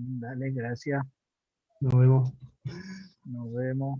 Dale, gracias. Nos vemos. Nos vemos.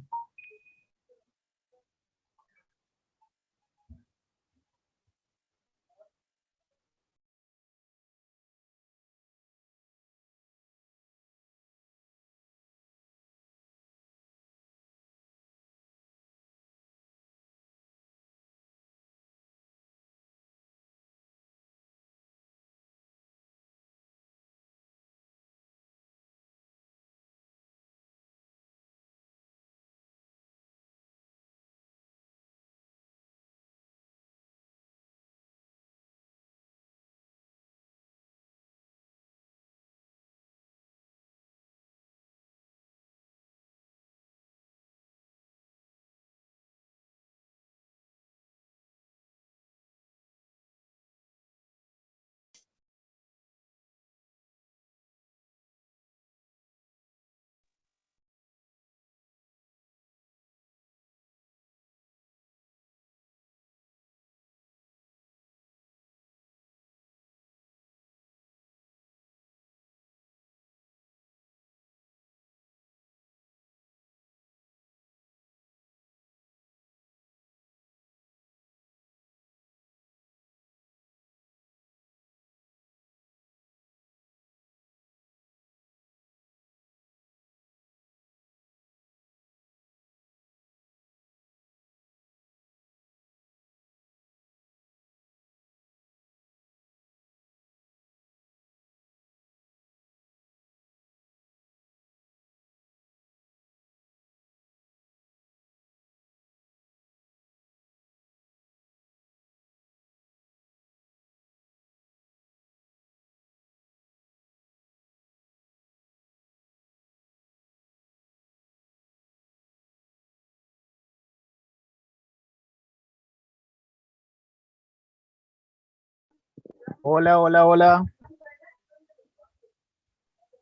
Hola, hola, hola.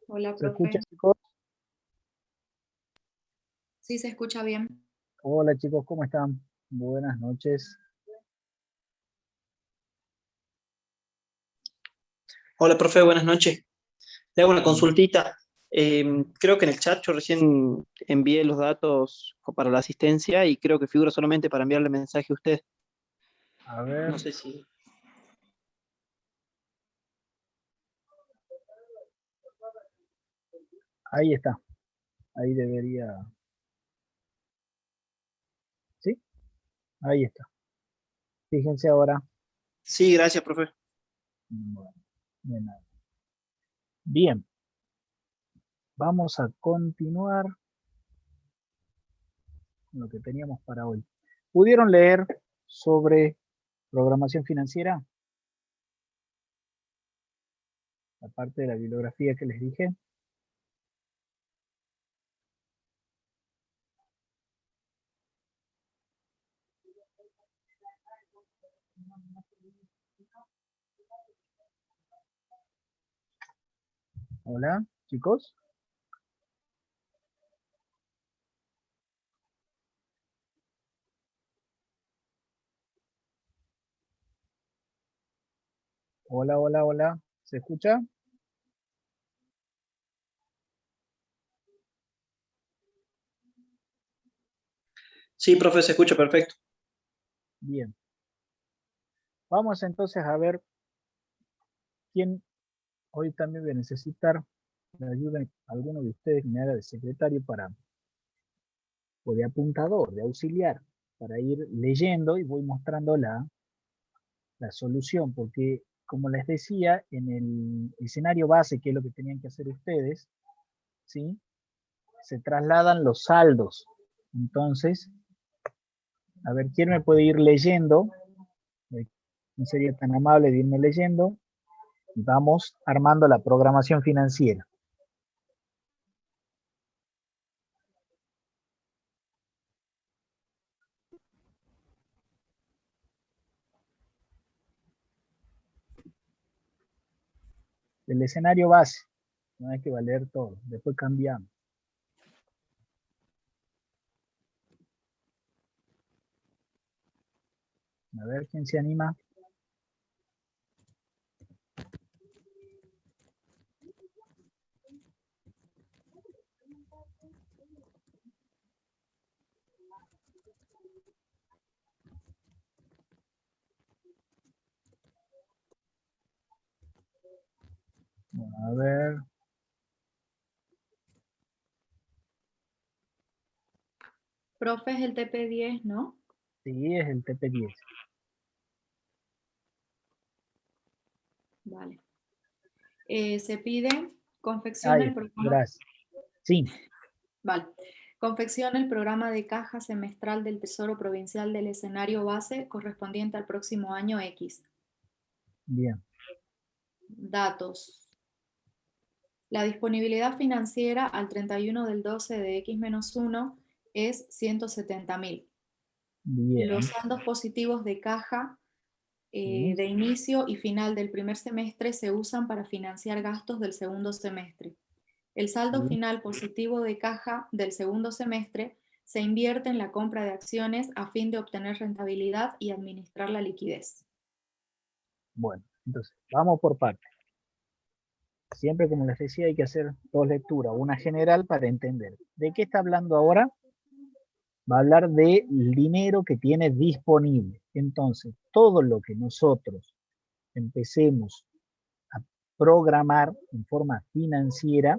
Hola, ¿Se escucha, profe. chicos? Sí, se escucha bien. Hola, chicos, ¿cómo están? Buenas noches. Hola, profe, buenas noches. Le hago una consultita. Creo que en el chat yo recién envié los datos para la asistencia y creo que figura solamente para enviarle mensaje a usted. A ver, No sé si... ahí está. Ahí debería. ¿Sí? Ahí está. Fíjense ahora. Sí, gracias, profe. Bueno, de nada. Bien. Vamos a continuar con lo que teníamos para hoy. ¿Pudieron leer sobre programación financiera? Aparte de la bibliografía que les dije. Hola, chicos. Hola, hola, hola. ¿Se escucha? Sí, profe, se escucha perfecto. Bien. Vamos entonces a ver quién hoy también va a necesitar la ayuda de alguno de ustedes que me haga de secretario para, o de apuntador, de auxiliar, para ir leyendo y voy mostrando la solución, porque como les decía, en el escenario base, que es lo que tenían que hacer ustedes, ¿sí? Se trasladan los saldos. Entonces, a ver, ¿quién me puede ir leyendo? No sería tan amable de irme leyendo. Vamos armando la programación financiera. El escenario base, no hay que valer todo, después cambiamos. A ver quién se anima. A ver. Profe, es el TP10, ¿no? Sí, es el TP10. Vale. Se pide, confecciona Ahí el está, programa. gracias. Sí, Vale. Confecciona el programa de caja semestral del Tesoro Provincial del escenario base correspondiente al próximo año X. bien. Datos. La disponibilidad financiera al 31 del 12 de X-1 es 170.000. Bien. Los saldos positivos de caja Sí. de inicio y final del primer semestre se usan para financiar gastos del segundo semestre. El saldo Bien. final positivo de caja del segundo semestre se invierte en la compra de acciones a fin de obtener rentabilidad y administrar la liquidez. Bueno, entonces, vamos por partes. Siempre, como les decía, hay que hacer dos lecturas, una general para entender. ¿De qué está hablando ahora? Va a hablar del dinero que tiene disponible. Entonces, todo lo que nosotros empecemos a programar en forma financiera,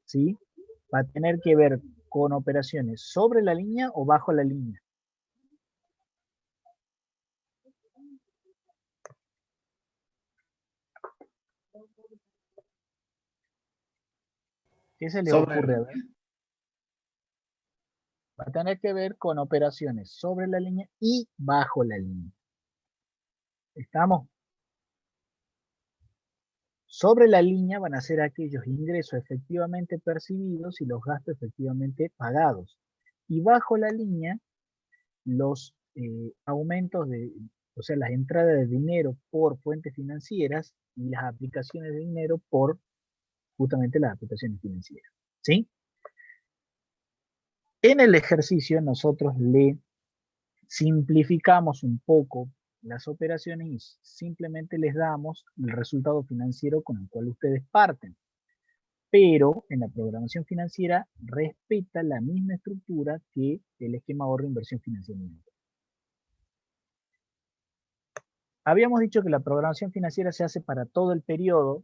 ¿sí? Va a tener que ver con operaciones sobre la línea o bajo la línea. ¿Qué se les ocurre? A ver. Va a tener que ver con operaciones sobre la línea y bajo la línea. ¿Estamos? Sobre la línea van a ser aquellos ingresos efectivamente percibidos y los gastos efectivamente pagados. Y bajo la línea, los aumentos de, o sea, las entradas de dinero por fuentes financieras y las aplicaciones de dinero por justamente las aplicaciones financieras. ¿Sí? En el ejercicio nosotros le simplificamos un poco las operaciones y simplemente les damos el resultado financiero con el cual ustedes parten. Pero en la programación financiera respeta la misma estructura que el esquema ahorro, inversión, financiamiento. Habíamos dicho que la programación financiera se hace para todo el periodo,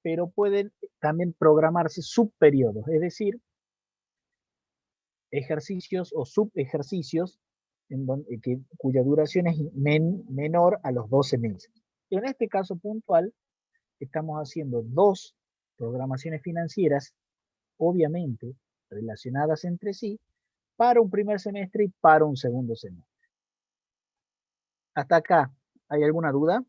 pero pueden también programarse subperiodos, es decir, ejercicios o subejercicios cuya duración es menor a los 12 meses. En este caso puntual, estamos haciendo dos programaciones financieras, obviamente relacionadas entre sí, para un primer semestre y para un segundo semestre. Hasta acá, ¿hay alguna duda?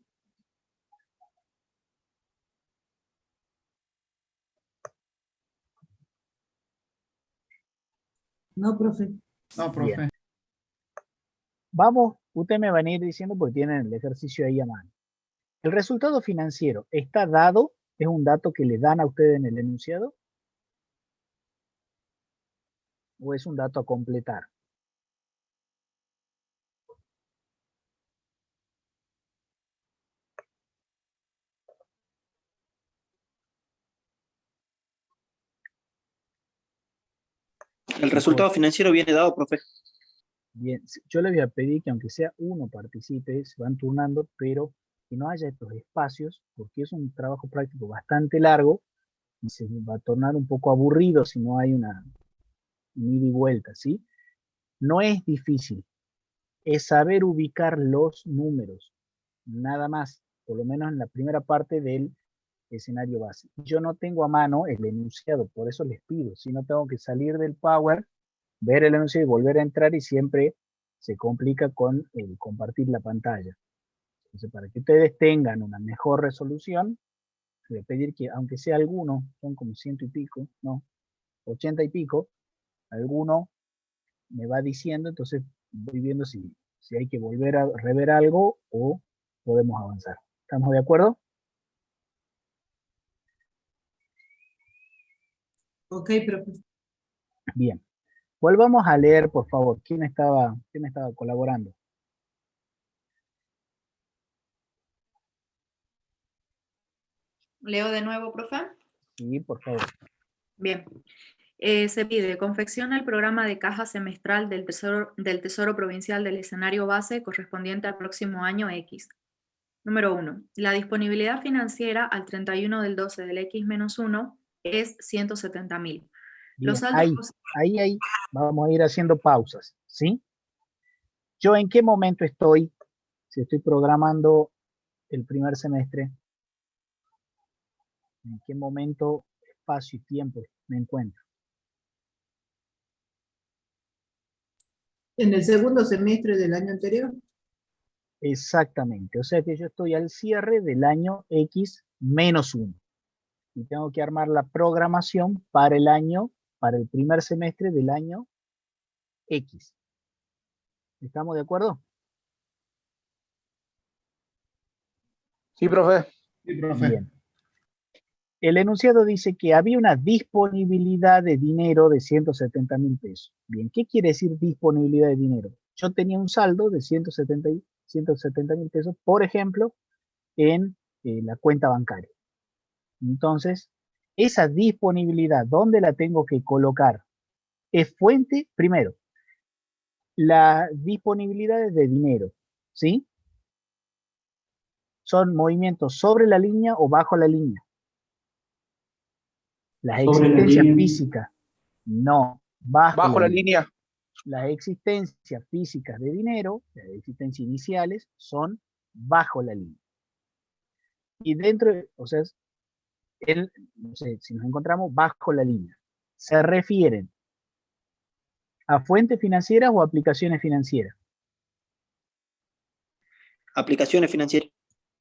No, profe. No, Bien. profe. Vamos, usted me van a ir diciendo porque tienen el ejercicio ahí a mano. El resultado financiero está dado, es un dato que le dan a ustedes en el enunciado, o es un dato a completar. El resultado financiero viene dado, profe. Bien, yo le voy a pedir que aunque sea uno participe, se van turnando, pero que no haya estos espacios, porque es un trabajo práctico bastante largo y se va a tornar un poco aburrido si no hay una ida y vuelta, ¿sí? No es difícil, es saber ubicar los números, nada más, por lo menos en la primera parte del escenario base. Yo no tengo a mano el enunciado, por eso les pido, si no tengo que salir del Power, ver el enunciado y volver a entrar y siempre se complica con el compartir la pantalla. Entonces, para que ustedes tengan una mejor resolución, voy a pedir que, aunque sea alguno, son como 100 y pico, no, 80 y pico, alguno me va diciendo, entonces voy viendo si hay que volver a rever algo o podemos avanzar. ¿Estamos de acuerdo? Ok, profe. Bien. Volvamos a leer, por favor. ¿Quién estaba colaborando? Leo de nuevo, profe. Sí, por favor. Bien. Se pide, confecciona el programa de caja semestral del Tesoro Provincial del escenario base correspondiente al próximo año X. Número 1. La disponibilidad financiera al 31 del 12 del X-1 es 170.000. Bien, Los saldos ahí, vamos a ir haciendo pausas, ¿sí? ¿Yo en qué momento estoy? Si estoy programando el primer semestre, ¿en qué momento, espacio y tiempo me encuentro? En el segundo semestre del año anterior. Exactamente, o sea que yo estoy al cierre del año X-1 y tengo que armar la programación para el primer semestre del año X. ¿Estamos de acuerdo? Sí, profe. Bien. El enunciado dice que había una disponibilidad de dinero de 170.000 pesos. Bien, ¿qué quiere decir disponibilidad de dinero? Yo tenía un saldo de 170.000 pesos, por ejemplo, en la cuenta bancaria. Entonces, esa disponibilidad, ¿dónde la tengo que colocar? Es fuente, primero, las disponibilidades de dinero, ¿sí? Son movimientos sobre la línea o bajo la línea. Las Sobre la existencias línea. físicas, no, Bajo la línea. Las existencias físicas de dinero, las existencias iniciales, son bajo la línea. Y dentro, o sea, no sé, si nos encontramos bajo la línea, se refieren a fuentes financieras o aplicaciones financieras. Aplicaciones financieras.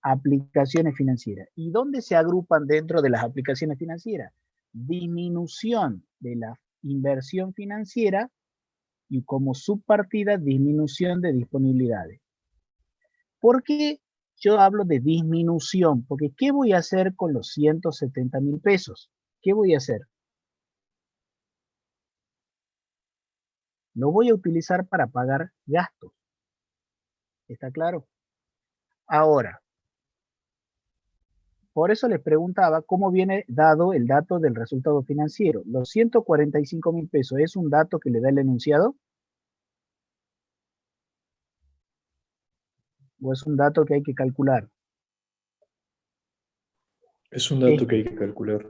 Aplicaciones financieras. ¿Y dónde se agrupan dentro de las aplicaciones financieras? Disminución de la inversión financiera y como subpartida disminución de disponibilidades. ¿Por qué yo hablo de disminución? Porque ¿qué voy a hacer con los 170.000 pesos? ¿Qué voy a hacer? Lo voy a utilizar para pagar gastos. ¿Está claro? Ahora, por eso les preguntaba cómo viene dado el dato del resultado financiero. Los 145.000 pesos, ¿es un dato que le da el enunciado? ¿O es un dato que hay que calcular? Es un dato que hay que calcular.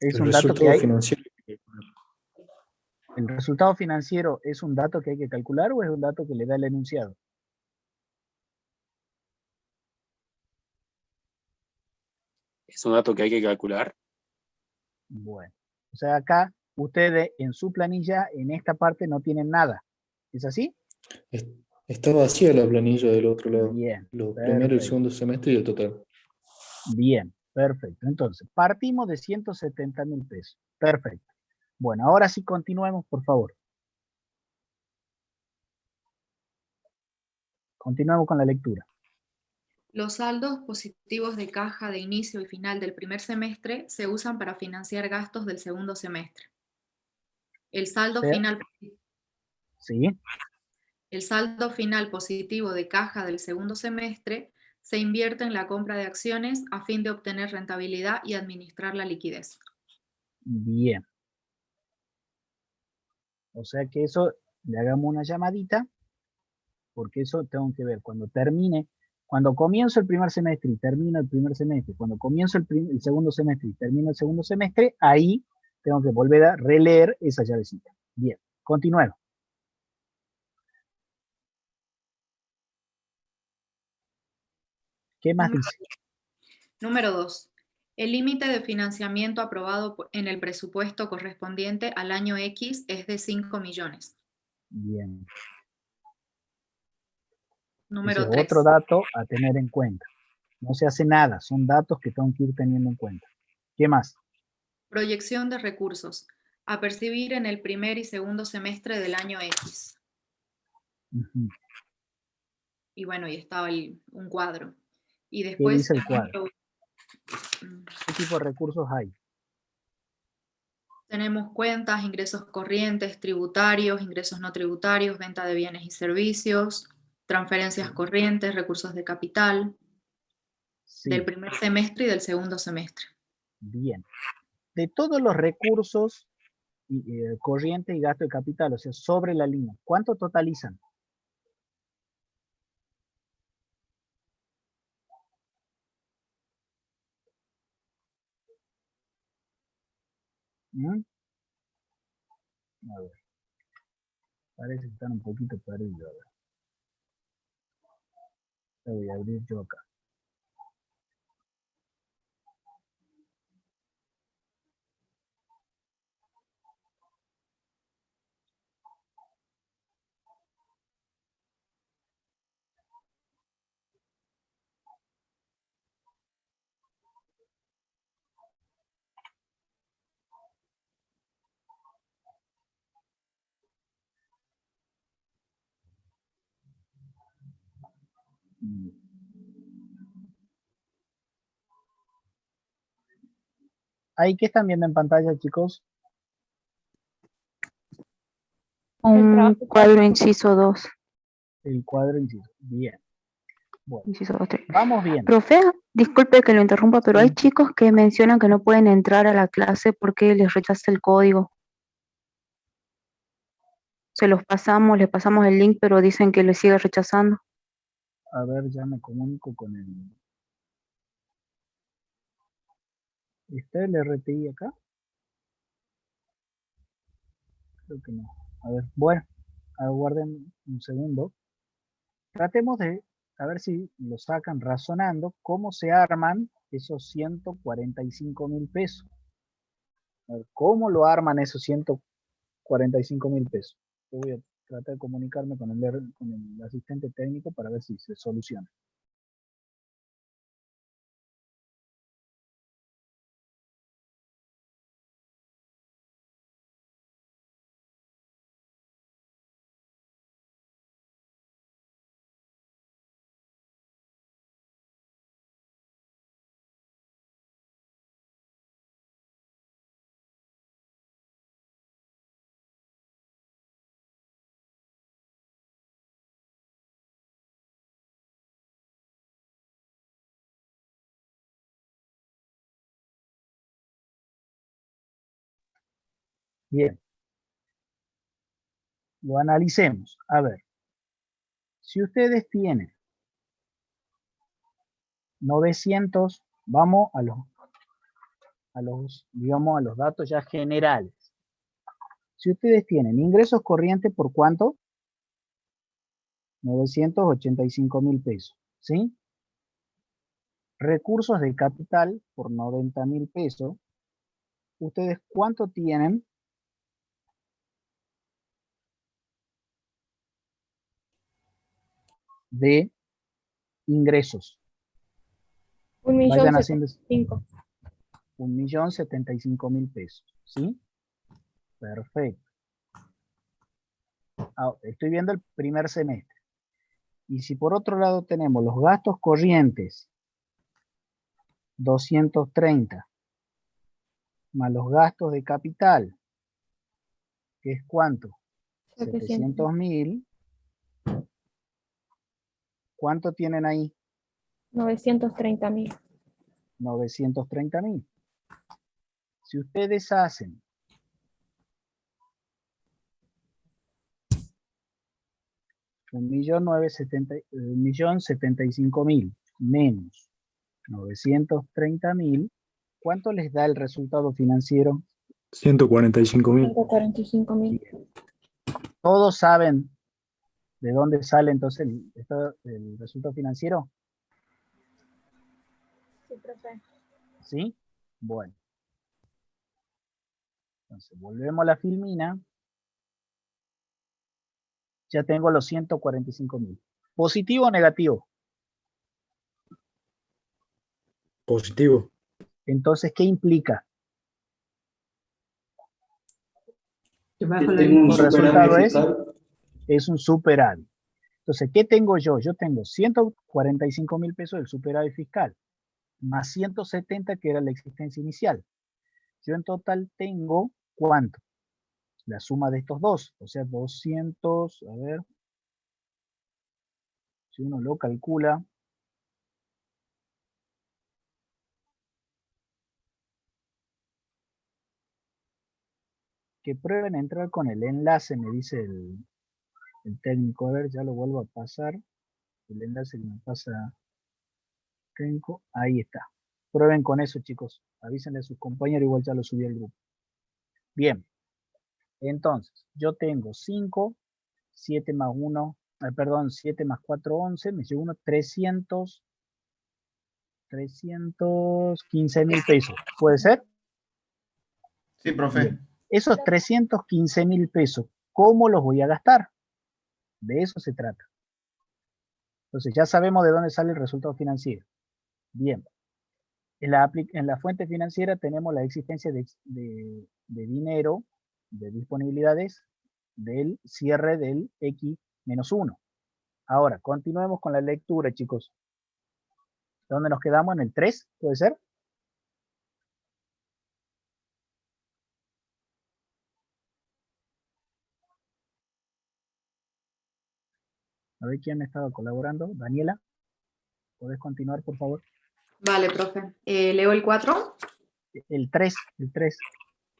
Es El un dato que resultado hay. financiero hay que calcular. ¿El resultado financiero es un dato que hay que calcular o es un dato que le da el enunciado? Es un dato que hay que calcular. Bueno, o sea, acá ustedes en su planilla, en esta parte no tienen nada. ¿Es así? Es- Está vacía la planilla del otro lado. Bien, Lo primero, el perfecto. segundo semestre y el total. Bien, perfecto. Entonces, partimos de 170.000 pesos. Perfecto. Bueno, ahora sí continuemos, por favor. Continuamos con la lectura. Los saldos positivos de caja de inicio y final del primer semestre se usan para financiar gastos del segundo semestre. El saldo sea, final, Sí, el saldo final positivo de caja del segundo semestre se invierte en la compra de acciones a fin de obtener rentabilidad y administrar la liquidez. bien. O sea que eso le hagamos una llamadita, porque eso tengo que ver cuando termine, cuando comienzo el primer semestre y termino el primer semestre, cuando comienzo el segundo semestre y termino el segundo semestre, ahí tengo que volver a releer esa llavecita. Bien, continuemos. ¿Qué más dice? Número 2. El límite de financiamiento aprobado en el presupuesto correspondiente al año X es de 5 millones. Bien. Ese Número es 3. otro dato a tener en cuenta. No se hace nada, son datos que tengo que ir teniendo en cuenta. ¿Qué más? Proyección de recursos a percibir en el primer y segundo semestre del año X. Ujú. Y bueno, y estaba un cuadro. Y ¿Qué después, dice el cuadro? ¿Qué tipo de recursos hay? tenemos cuentas, ingresos corrientes, tributarios, ingresos no tributarios, venta de bienes y servicios, transferencias corrientes, recursos de capital, del Sí, primer semestre y del segundo semestre. bien. De todos los recursos corriente y gasto de capital, o sea, sobre la línea, ¿cuánto totalizan? ¿Mm? A ver. Parece que están un poquito perdidos. A ver. Lo voy a abrir yo acá. Mm. ¿Ahí qué están viendo en pantalla, chicos? Un cuadro inciso 2. El cuadro inciso. Bien. Bueno, Inciso 2, 3. vamos bien. Profe, disculpe que lo interrumpa, pero hay Sí. chicos que mencionan que no pueden entrar a la clase porque les rechaza el código. Les pasamos el link, pero dicen que les sigue rechazando. A ver, ya me comunico con el... ¿Está el RTI acá? Creo que no. A ver, bueno, aguarden un segundo. Tratemos de a ver si lo sacan razonando cómo se arman esos 145.000 pesos. A ver, ¿cómo lo arman esos 145.000 pesos? Yo voy a tratar de comunicarme con el asistente técnico para ver si se soluciona. Bien. Lo analicemos. A ver, si ustedes tienen 900, vamos digamos, a los datos ya generales. Si ustedes tienen ingresos corrientes, ¿por cuánto? 985.000 pesos, ¿sí? Recursos de capital por 90.000 pesos. ¿Ustedes cuánto tienen? De ingresos. Vayan haciendo 1.075.000 pesos, ¿sí? Perfecto. Estoy viendo el primer semestre. Y si por otro lado tenemos los gastos corrientes, 230, más los gastos de capital, que es ¿cuánto? 700.000. ¿Cuánto tienen ahí? 930.000. 930.000. Si ustedes hacen un millón 75.000 menos 930.000, ¿cuánto les da el resultado financiero? 145.000. 145.000. ¿Todos saben de dónde sale entonces el resultado financiero? Sí, profe. ¿Sí? Bueno. Entonces, volvemos a la filmina. Ya tengo los 145.000. ¿Positivo o negativo? Positivo. Entonces, ¿qué implica? Que bajo Yo la tengo un El resultado superávit es un superávit. Entonces, ¿qué tengo yo? Yo tengo 145.000 pesos del superávit fiscal, más 170 que era la existencia inicial. Yo en total tengo, ¿cuánto? La suma de estos dos, o sea, 200, a ver, si uno lo calcula, que prueben a entrar con el enlace, me dice el técnico. A ver, ya lo vuelvo a pasar. El enlace que me pasa técnico, ahí está. Prueben con eso, chicos. Avísenle a sus compañeros, igual ya lo subí al grupo. Bien. Entonces, yo tengo 5, 7 más 1, perdón, 7 más 4, 11, me llevo unos 315.000 pesos. ¿Puede ser? Sí, profe. Bien. Esos 315.000 pesos, ¿cómo los voy a gastar? De eso se trata. Entonces, ya sabemos de dónde sale el resultado financiero. Bien. En la fuente financiera tenemos la existencia de dinero, de disponibilidades, del cierre del X-1. Ahora, continuemos con la lectura, chicos. ¿Dónde nos quedamos? ¿En el 3? ¿Puede ser? A ver quién me estaba colaborando. Daniela, ¿podés continuar, por favor? Vale, profe. ¿Leo el 4? El 3, el 3.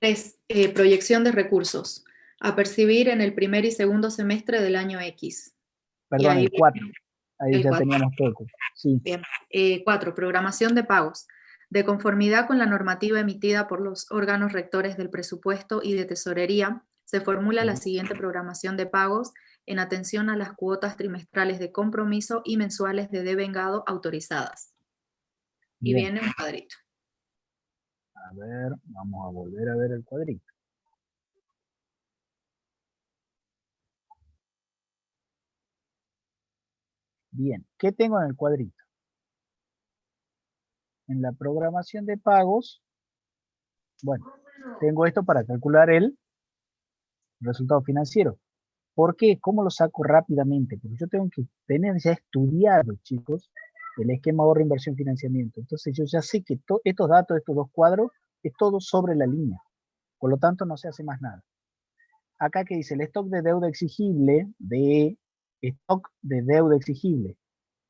3. Proyección de recursos. A percibir en el primer y segundo semestre del año X. Perdón, ahí el 4. Ahí el ya 4. teníamos poco. Sí. Bien. 4. Programación de pagos. De conformidad con la normativa emitida por los órganos rectores del presupuesto y de tesorería, se formula la siguiente programación de pagos en atención a las cuotas trimestrales de compromiso y mensuales de devengado autorizadas. Y Bien. viene un cuadrito. A ver, vamos a volver a ver el cuadrito. Bien, ¿qué tengo en el cuadrito? En la programación de pagos, bueno, tengo esto para calcular el resultado financiero. ¿Por qué? ¿Cómo lo saco rápidamente? Porque yo tengo que tener ya estudiado, chicos, el esquema ahorro, inversión, financiamiento. Entonces yo ya sé que estos datos, estos dos cuadros, es todo sobre la línea. Por lo tanto, no se hace más nada. Acá que dice el stock de deuda exigible,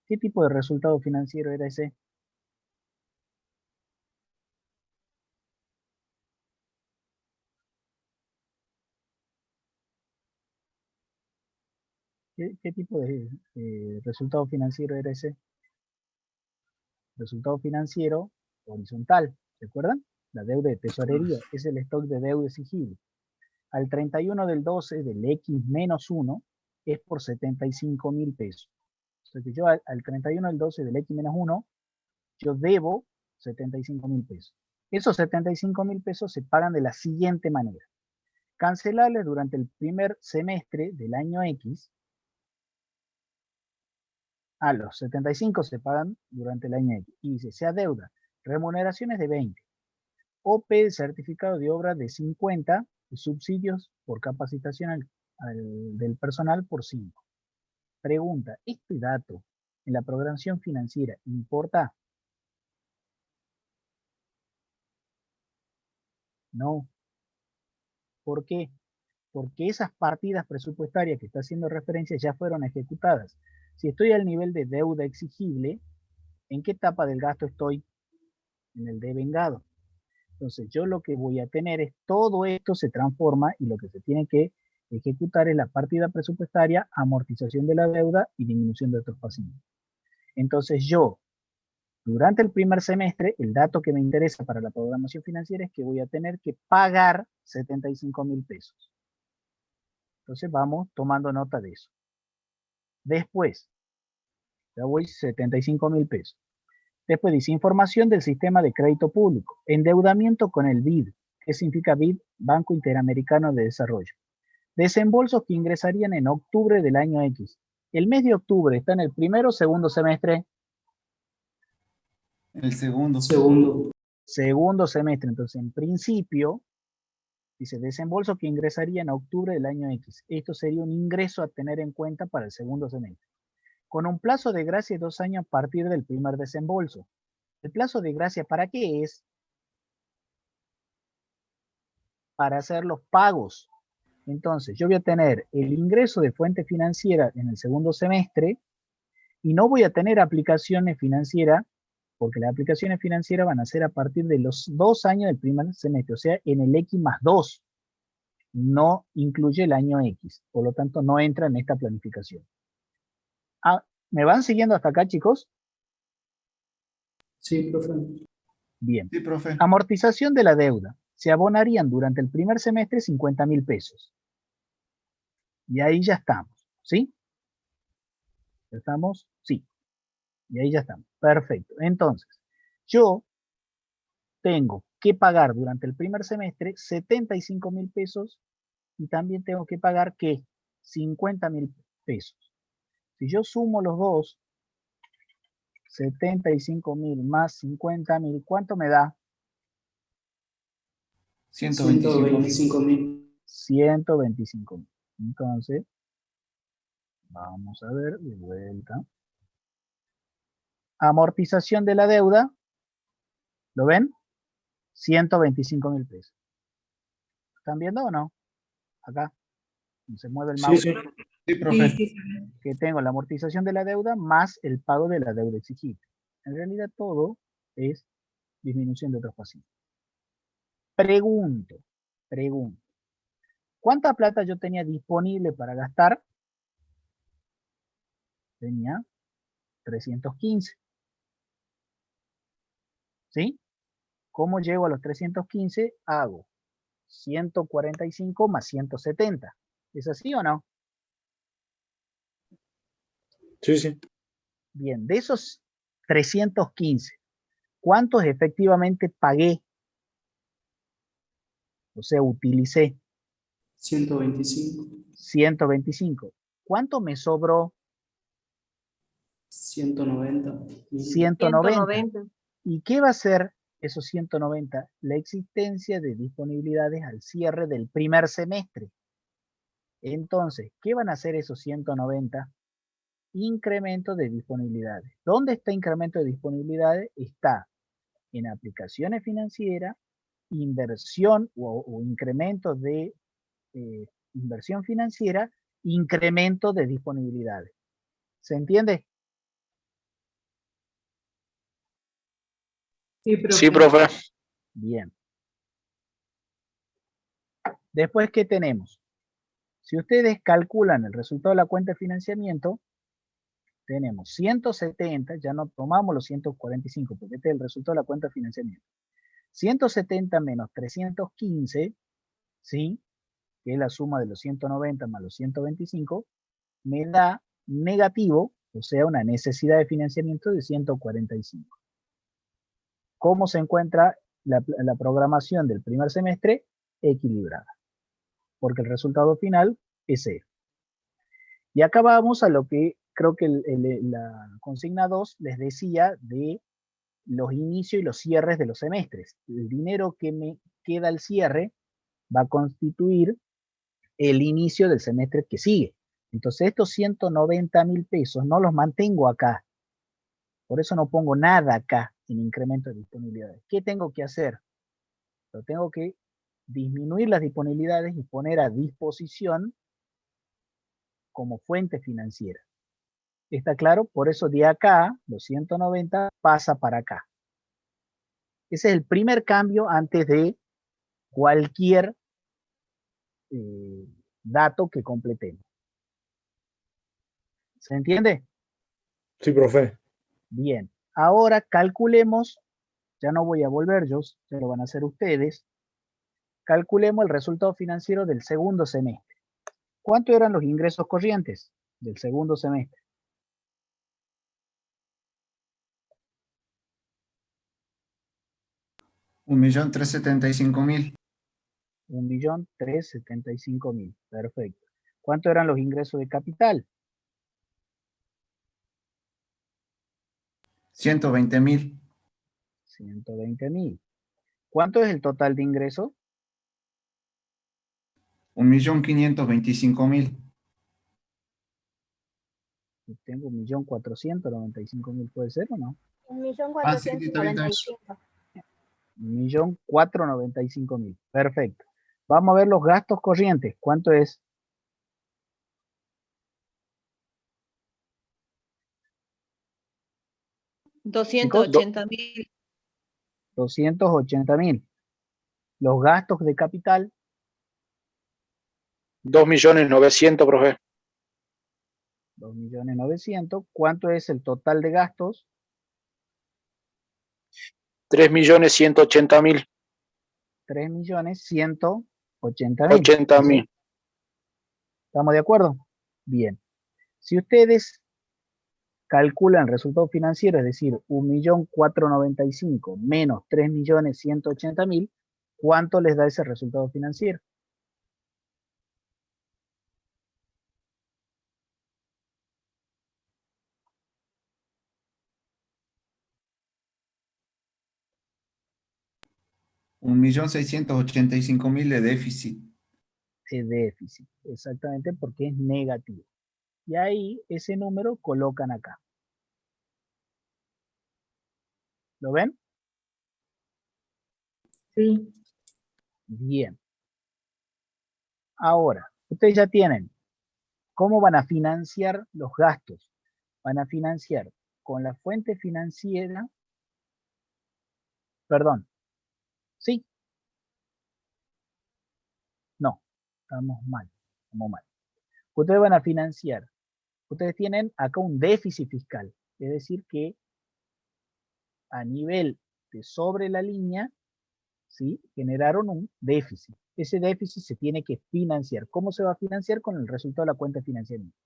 ¿qué tipo de resultado financiero era ese? ¿Qué tipo de resultado financiero era ese? Resultado financiero horizontal, ¿se acuerdan? La deuda de tesorería es el stock de deuda exigible. Al 31 del 12 del X-1 es por 75.000 pesos. O sea que yo al 31 del 12 del X-1, yo debo 75.000 pesos. Esos 75.000 pesos se pagan de la siguiente manera. Cancelables durante el primer semestre del año X. Los 75 se pagan durante el año X. Y dice, se adeuda remuneraciones de 20. OP de certificado de obra de 50. Y subsidios por capacitación del personal por 5. Pregunta, ¿este dato en la programación financiera importa? No. ¿Por qué? Porque esas partidas presupuestarias que está haciendo referencia ya fueron ejecutadas. Si estoy al nivel de deuda exigible, ¿en qué etapa del gasto estoy? En el devengado. Entonces yo lo que voy a tener es todo esto se transforma y lo que se tiene que ejecutar es la partida presupuestaria, amortización de la deuda y disminución de otros pasivos. Entonces yo, durante el primer semestre, el dato que me interesa para la programación financiera es que voy a tener que pagar 75.000 pesos. Entonces vamos tomando nota de eso. Después, ya voy 75.000 pesos. Después dice información del sistema de crédito público. Endeudamiento con el BID. ¿Qué significa BID? Banco Interamericano de Desarrollo. Desembolsos que ingresarían en octubre del año X. El mes de octubre está en el primero o segundo semestre. El segundo. Segundo semestre. Entonces, en principio, dice desembolso que ingresaría en octubre del año X. Esto sería un ingreso a tener en cuenta para el segundo semestre. Con un plazo de gracia de 2 años a partir del primer desembolso. ¿El plazo de gracia para qué es? Para hacer los pagos. Entonces, yo voy a tener el ingreso de fuente financiera en el segundo semestre y no voy a tener aplicaciones financieras porque las aplicaciones financieras van a ser a partir de los 2 años del primer semestre, o sea, en el X+2. No incluye el año X, por lo tanto no entra en esta planificación. ¿Me van siguiendo hasta acá, chicos? Sí, profe. Bien. Sí, profe. Amortización de la deuda. se abonarían durante el primer semestre 50.000 pesos. Y ahí ya estamos, ¿sí? ¿Ya estamos? Sí. Y ahí ya estamos. Perfecto. Entonces, yo tengo que pagar durante el primer semestre 75.000 pesos y también tengo que pagar, ¿qué? 50.000 pesos. Si yo sumo los dos, 75.000 más 50.000, ¿cuánto me da? 125.000. 125.000. Entonces, vamos a ver de vuelta. Amortización de la deuda, ¿lo ven? 125.000 pesos. ¿Están viendo o no? Acá, se mueve el Sí, mouse. sí. Sí, Sí, profe. sí. Que tengo la amortización de la deuda más el pago de la deuda exigida. En realidad todo es disminución de otros pasivos. Pregunto. ¿Cuánta plata yo tenía disponible para gastar? Tenía 315. ¿Sí? ¿Cómo llego a los 315? Hago 145 más 170. ¿Es así o no? Sí, sí. Bien, de esos 315, ¿cuántos efectivamente pagué? O sea, utilicé 125, 125. ¿Cuánto me sobró? 190. 190. ¿Y qué va a ser esos 190? La existencia de disponibilidades al cierre del primer semestre. Entonces, ¿qué van a hacer esos 190? Incremento de disponibilidades. ¿Dónde está incremento de disponibilidades? Está en aplicaciones financieras, inversión o incremento de inversión financiera, incremento de disponibilidades. ¿Se entiende? Sí, profe. Sí, profe. Bien. Después, ¿qué tenemos? Si ustedes calculan el resultado de la cuenta de financiamiento, tenemos 170, ya no tomamos los 145, porque este es el resultado de la cuenta de financiamiento. 170 menos 315, ¿sí? Que es la suma de los 190 más los 125, me da negativo, o sea, una necesidad de financiamiento de 145. ¿Cómo se encuentra la programación del primer semestre? Equilibrada, porque el resultado final es cero. Y acá vamos a lo que creo que la consigna 2 les decía de los inicios y los cierres de los semestres. El dinero que me queda al cierre va a constituir el inicio del semestre que sigue. Entonces estos 190.000 pesos no los mantengo acá. Por eso no pongo nada acá en incremento de disponibilidades. ¿Qué tengo que hacer? Lo tengo que disminuir las disponibilidades y poner a disposición como fuente financiera. ¿Está claro? Por eso de acá, los 190 pasa para acá. Ese es el primer cambio antes de cualquier dato que completemos. ¿Se entiende? Sí, profe. Bien. Ahora calculemos, ya no voy a volver yo, ya lo van a hacer ustedes. Calculemos el resultado financiero del segundo semestre. ¿Cuánto eran los ingresos corrientes del segundo semestre? $1.375.000. 1.375.000. Perfecto. ¿Cuánto eran los ingresos de capital? 120.000. 120.000. ¿Cuánto es el total de ingresos? 1.525.000. Tengo 1.495.000, ¿puede ser o no? Ah, sí, está bien, está bien. 1.495.000. Perfecto. Vamos a ver los gastos corrientes. ¿Cuánto es? Chicos, 280.000. 280.000. Los gastos de capital, 2.900.000, profe. 2.900.000. ¿Cuánto es el total de gastos? 3.180.000. 3.180.000. 80.000. ¿Estamos de acuerdo? Bien. Si ustedes calculan el resultado financiero, es decir, 1.495.000 menos 3.180.000, ¿cuánto les da ese resultado financiero? $1.685.000 de déficit. Es déficit, exactamente, porque es negativo. Y ahí ese número colocan acá. ¿Lo ven? Sí. Bien. Ahora, ustedes ya tienen cómo van a financiar los gastos. Van a financiar con la fuente financiera, perdón, ¿sí? No, estamos mal. Ustedes van a financiar, ustedes tienen acá un déficit fiscal, es decir que a nivel de sobre la línea, ¿sí? Generaron un déficit. Ese déficit se tiene que financiar. ¿Cómo se va a financiar? Con el resultado de la cuenta de financiamiento.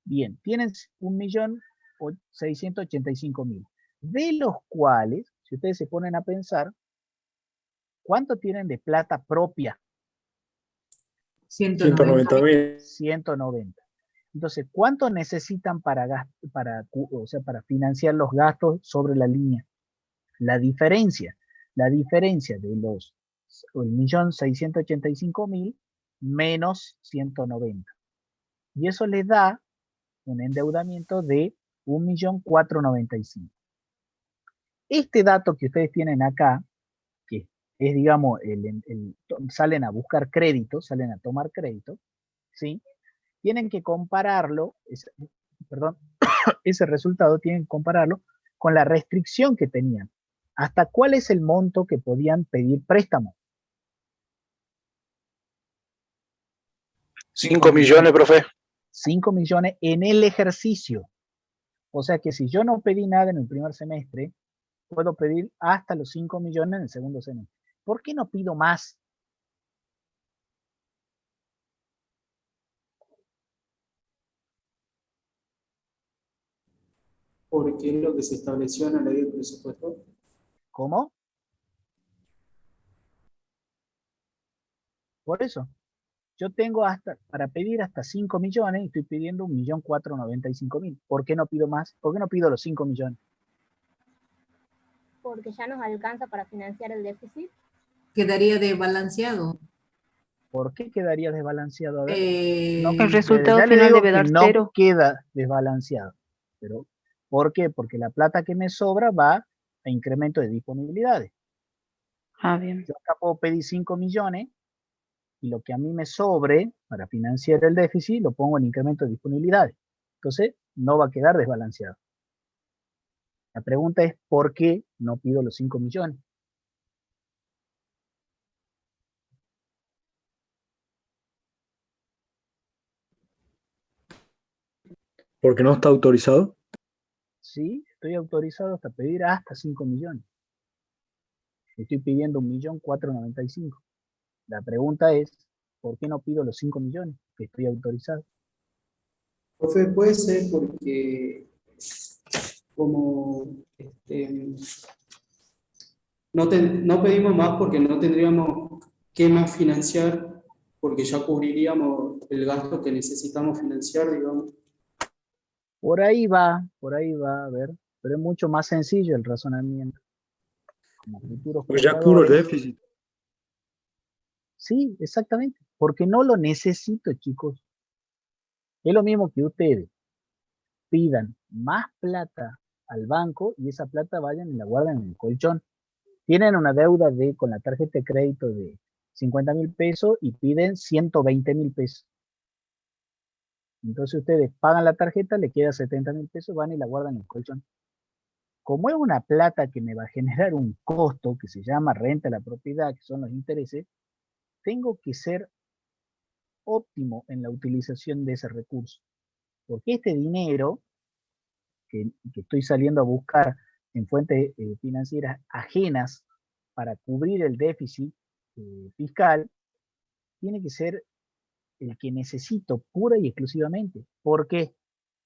Bien, tienen 1.685.000, de los cuales, si ustedes se ponen a pensar, ¿cuánto tienen de plata propia? 190.000. 190. Entonces, ¿cuánto necesitan para financiar los gastos sobre la línea? La diferencia de los 1.685.000 menos 190. Y eso les da un endeudamiento de 1.495.000. Este dato que ustedes tienen acá, que es, digamos, salen a buscar crédito, salen a tomar crédito, ¿sí? Tienen que compararlo, ese resultado tienen que compararlo con la restricción que tenían. ¿Hasta cuál es el monto que podían pedir préstamo? 5 millones, profe. 5 millones en el ejercicio. O sea que si yo no pedí nada en el primer semestre, puedo pedir hasta los 5 millones en el segundo semestre. ¿Por qué no pido más? Porque es lo que se estableció en la ley del presupuesto. ¿Cómo? Por eso. Yo tengo para pedir hasta 5 millones y estoy pidiendo 1.495.000. ¿Por qué no pido más? ¿Por qué no pido los 5 millones? Porque ya nos alcanza para financiar el déficit. Quedaría desbalanceado. ¿Por qué quedaría desbalanceado? A ver, El resultado ya le final digo debe que dar no 0. queda desbalanceado. Pero, ¿por qué? Porque la plata que me sobra va a incremento de disponibilidades. Ah, bien. Yo acá puedo pedir 5 millones y lo que a mí me sobre para financiar el déficit lo pongo en incremento de disponibilidades. Entonces, no va a quedar desbalanceado. La pregunta es, ¿por qué no pido los 5 millones? Porque no está autorizado. Sí, estoy autorizado hasta pedir hasta 5 millones. Estoy pidiendo 1.495.000. La pregunta es, ¿por qué no pido los 5 millones que estoy autorizado? Profe, puede ser porque como no pedimos más porque no tendríamos que más financiar, porque ya cubriríamos el gasto que necesitamos financiar, digamos. Por ahí va, a ver, pero es mucho más sencillo el razonamiento. Como futuros Pues ya cubro el contadores. déficit. Sí, exactamente, porque no lo necesito, chicos. Es lo mismo que ustedes pidan más plata al banco y esa plata vayan y la guarden en el colchón. Tienen una deuda con la tarjeta de crédito de 50.000 pesos y piden 120.000 pesos. Entonces ustedes pagan la tarjeta, le queda 70.000 pesos, van y la guardan en el colchón. Como es una plata que me va a generar un costo que se llama renta de la propiedad, que son los intereses, tengo que ser óptimo en la utilización de ese recurso. Porque este dinero que estoy saliendo a buscar en fuentes financieras ajenas para cubrir el déficit fiscal, tiene que ser el que necesito pura y exclusivamente. ¿Por qué?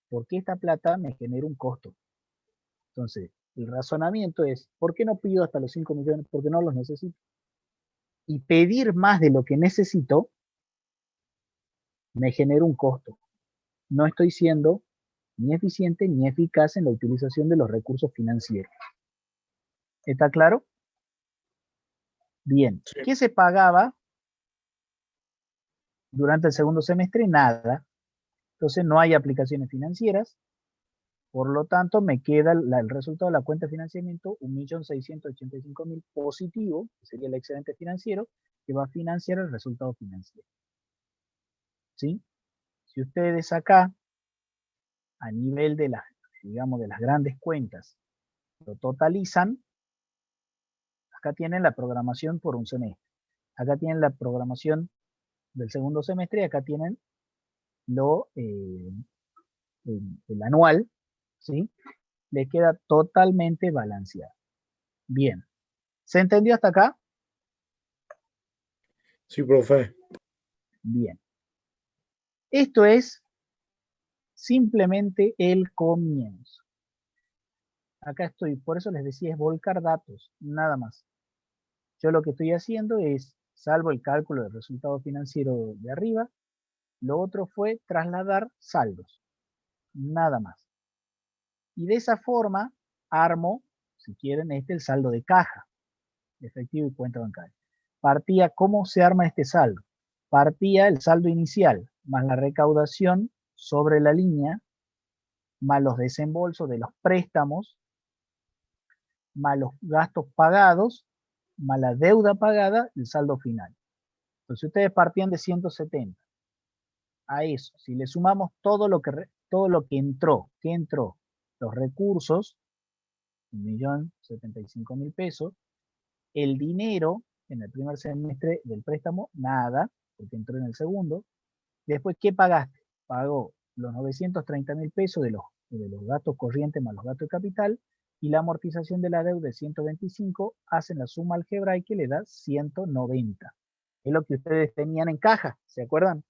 Porque esta plata me genera un costo. Entonces, el razonamiento es, ¿por qué no pido hasta los 5 millones? Porque no los necesito. Y pedir más de lo que necesito me genera un costo. No estoy siendo ni eficiente ni eficaz en la utilización de los recursos financieros. ¿Está claro? Bien. Sí. ¿Qué se pagaba durante el segundo semestre? Nada. Entonces no hay aplicaciones financieras. Por lo tanto, me queda el resultado de la cuenta de financiamiento, 1.685.000 positivo, que sería el excedente financiero, que va a financiar el resultado financiero. ¿Sí? Si ustedes acá, a nivel de las, digamos, de las grandes cuentas, lo totalizan, acá tienen la programación por un semestre. Acá tienen la programación del segundo semestre y acá tienen el anual, ¿sí? Le queda totalmente balanceado. Bien. ¿Se entendió hasta acá? Sí, profe. Bien. Esto es simplemente el comienzo. Acá estoy, por eso les decía, es volcar datos, nada más. Yo lo que estoy haciendo es, salvo el cálculo del resultado financiero de arriba, lo otro fue trasladar saldos, nada más. Y de esa forma armo, si quieren, el saldo de caja, efectivo y cuenta bancaria. Partía, ¿cómo se arma este saldo? Partía el saldo inicial, más la recaudación sobre la línea, más los desembolsos de los préstamos, más los gastos pagados, más la deuda pagada, el saldo final. Entonces ustedes partían de 170. A eso, si le sumamos todo lo que entró, ¿qué entró? Los recursos, 1.075.000 pesos, el dinero en el primer semestre del préstamo, nada, porque entró en el segundo. Después, ¿qué pagaste? Pagó los 930.000 pesos de los gastos corrientes más los gastos de capital, y la amortización de la deuda de 125, hacen la suma algebraica y le da 190. Es lo que ustedes tenían en caja, ¿se acuerdan?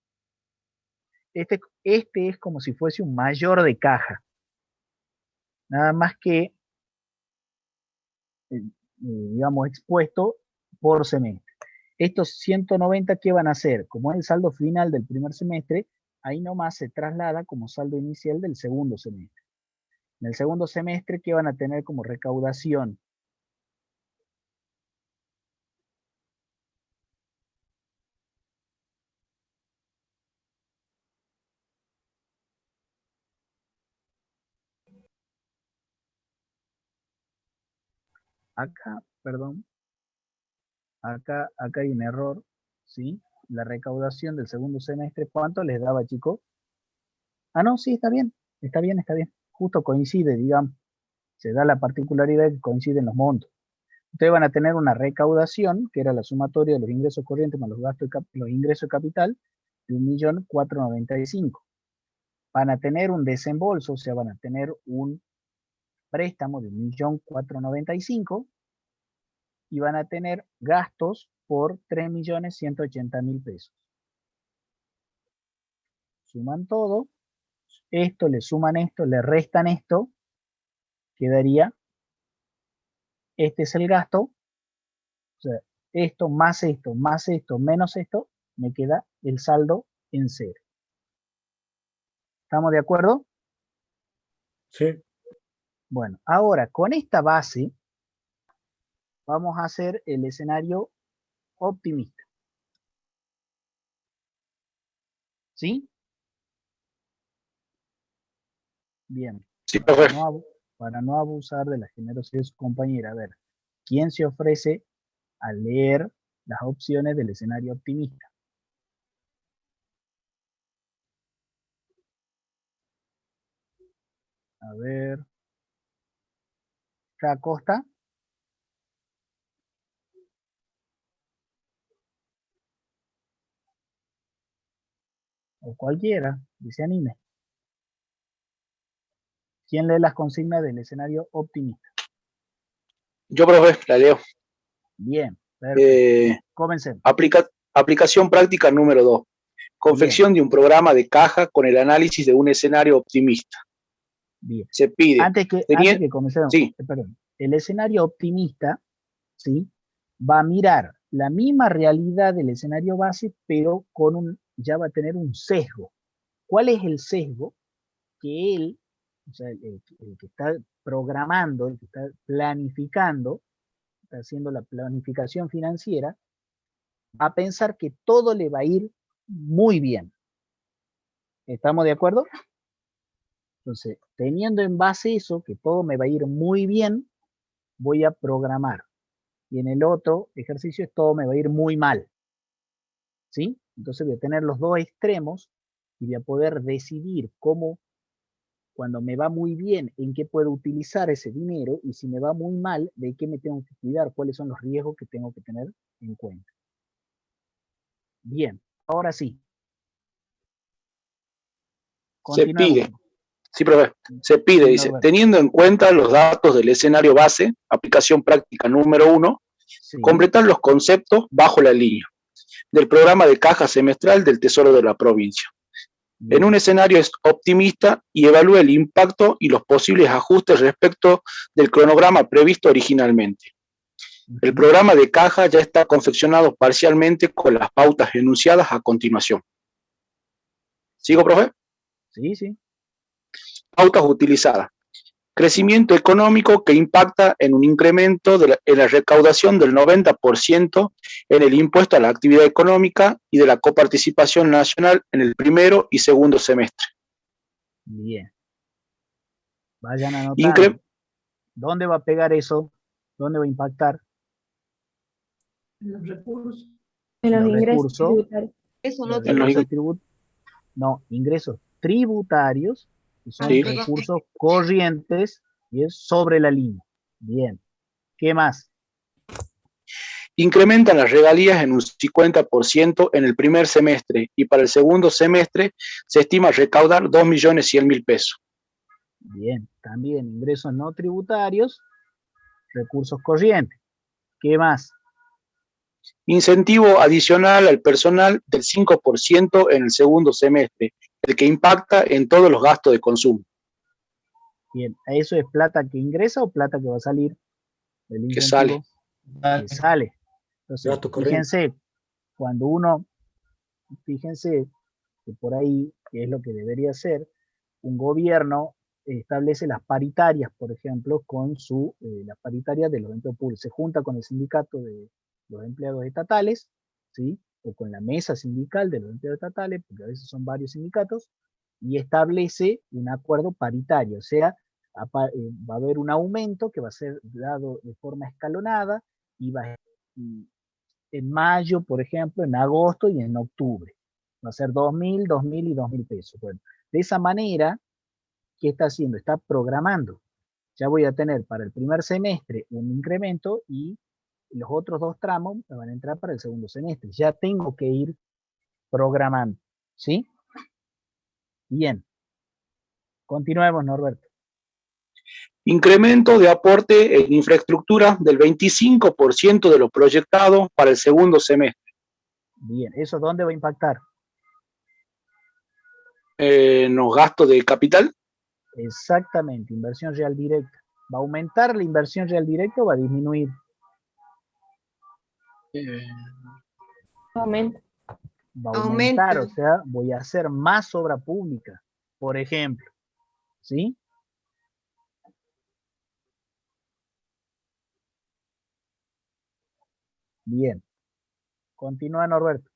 Este es como si fuese un mayor de caja. Nada más que, digamos, expuesto por semestre. Estos 190, ¿qué van a hacer? Como es el saldo final del primer semestre, ahí nomás se traslada como saldo inicial del segundo semestre. En el segundo semestre, ¿qué van a tener como recaudación? Acá, perdón, acá hay un error, ¿sí? La recaudación del segundo semestre, ¿cuánto les daba, chicos? Ah, no, sí, está bien, está bien, está bien. Justo coincide, digamos, se da la particularidad de que coinciden los montos. Ustedes van a tener una recaudación, que era la sumatoria de los ingresos corrientes más los gastos los ingresos de capital, de 1.495.000. Van a tener un desembolso, o sea, van a tener un préstamo de 1.495.000 y van a tener gastos por 3.180.000 pesos. Suman todo, esto, le suman esto, le restan esto, quedaría, este es el gasto, o sea, esto, más esto, menos esto, me queda el saldo en cero. ¿Estamos de acuerdo? Sí. Bueno, ahora con esta base vamos a hacer el escenario optimista. ¿Sí? Bien. Sí, profe. Para no abusar de la generosidad de su compañera, a ver, ¿quién se ofrece a leer las opciones del escenario optimista? A ver. Acosta. O cualquiera, que se anime. ¿Quién lee las consignas del escenario optimista? Yo, profe, la leo. Bien, perfecto. Comencemos. Aplicación práctica número 2. Confección de un programa de caja con el análisis de un escenario optimista. Bien. Se pide. Antes que comencemos, sí. Perdón, el escenario optimista, ¿sí?, va a mirar la misma realidad del escenario base, pero ya va a tener un sesgo. ¿Cuál es el sesgo? Que él, o sea, el que está programando, el que está planificando, está haciendo la planificación financiera, va a pensar que todo le va a ir muy bien. ¿Estamos de acuerdo? Entonces, teniendo en base eso, que todo me va a ir muy bien, voy a programar. Y en el otro ejercicio es todo me va a ir muy mal. ¿Sí? Entonces voy a tener los dos extremos y voy a poder decidir cómo, cuando me va muy bien, en qué puedo utilizar ese dinero, y si me va muy mal, de qué me tengo que cuidar, cuáles son los riesgos que tengo que tener en cuenta. Bien, ahora sí. Se pide. Sí, profe. Se pide, dice, teniendo en cuenta los datos del escenario base, aplicación práctica número 1, sí, completar los conceptos bajo la línea del programa de caja semestral del Tesoro de la provincia. En un escenario optimista, y evalúe el impacto y los posibles ajustes respecto del cronograma previsto originalmente. El programa de caja ya está confeccionado parcialmente con las pautas enunciadas a continuación. ¿Sigo, profe? Sí, sí. Pautas utilizadas. Crecimiento económico que impacta en un incremento en la recaudación del 90% en el impuesto a la actividad económica y de la coparticipación nacional en el primero y segundo semestre. Bien. Vayan anotando. ¿Dónde va a pegar eso? ¿Dónde va a impactar? En los recursos. En los ingresos tributarios. Eso no No, ingresos tributarios, que son recursos corrientes, y es sobre la línea. Bien. ¿Qué más? Incrementan las regalías en un 50% en el primer semestre, y para el segundo semestre se estima recaudar 2.100.000 pesos. Bien, también ingresos no tributarios, recursos corrientes. ¿Qué más? Incentivo adicional al personal del 5% en el segundo semestre, el que impacta en todos los gastos de consumo. Bien, ¿eso es plata que ingresa o plata que va a salir del incentivo? Que sale. Que sale. Entonces, fíjense, fíjense que por ahí, que es lo que debería hacer, un gobierno establece las paritarias, por ejemplo, con las paritarias de los empleados públicos. Se junta con el sindicato de los empleados estatales, ¿sí?, o con la mesa sindical de los empleados estatales, porque a veces son varios sindicatos, y establece un acuerdo paritario, o sea, va a haber un aumento que va a ser dado de forma escalonada, y en mayo, por ejemplo, en agosto y en octubre. Va a ser 2.000, 2.000 y 2.000 pesos. Bueno, de esa manera, ¿qué está haciendo? Está programando. Ya voy a tener para el primer semestre un incremento, y los otros dos tramos me van a entrar para el segundo semestre. Ya tengo que ir programando. ¿Sí? Bien. Continuemos, Norberto. Incremento de aporte en infraestructura del 25% de lo proyectado para el segundo semestre. Bien, ¿eso dónde va a impactar? En los gastos de capital. Exactamente, inversión real directa. ¿Va a aumentar la inversión real directa o va a disminuir? Aumenta. Va a aumentar, o sea, voy a hacer más obra pública, por ejemplo. ¿Sí? Bien. Continúa, Norberto.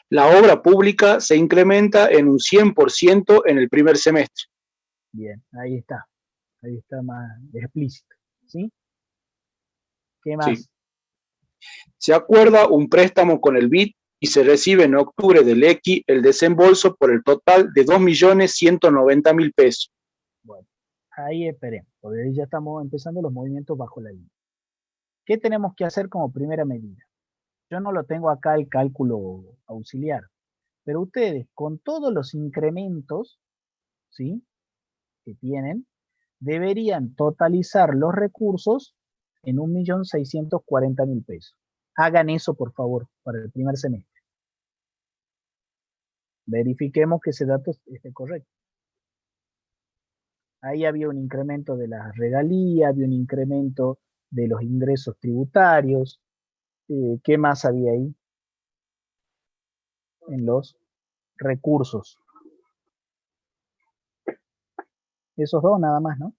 La obra pública se incrementa en un 100% en el primer semestre. Bien, ahí está. Ahí está más explícito. ¿Sí? ¿Qué más? Sí. Se acuerda un préstamo con el BID y se recibe en octubre del EQI el desembolso por el total de 2.190.000 pesos. Bueno, ahí esperemos, porque ahí ya estamos empezando los movimientos bajo la línea. ¿Qué tenemos que hacer como primera medida? Yo no lo tengo acá el cálculo auxiliar, pero ustedes, con todos los incrementos, ¿sí?, que tienen, deberían totalizar los recursos en 1.640.000 pesos. Hagan eso, por favor, para el primer semestre. Verifiquemos que ese dato esté correcto. Ahí había un incremento de las regalías, había un incremento de los ingresos tributarios. ¿Qué más había ahí? En los recursos. Esos dos nada más, ¿no?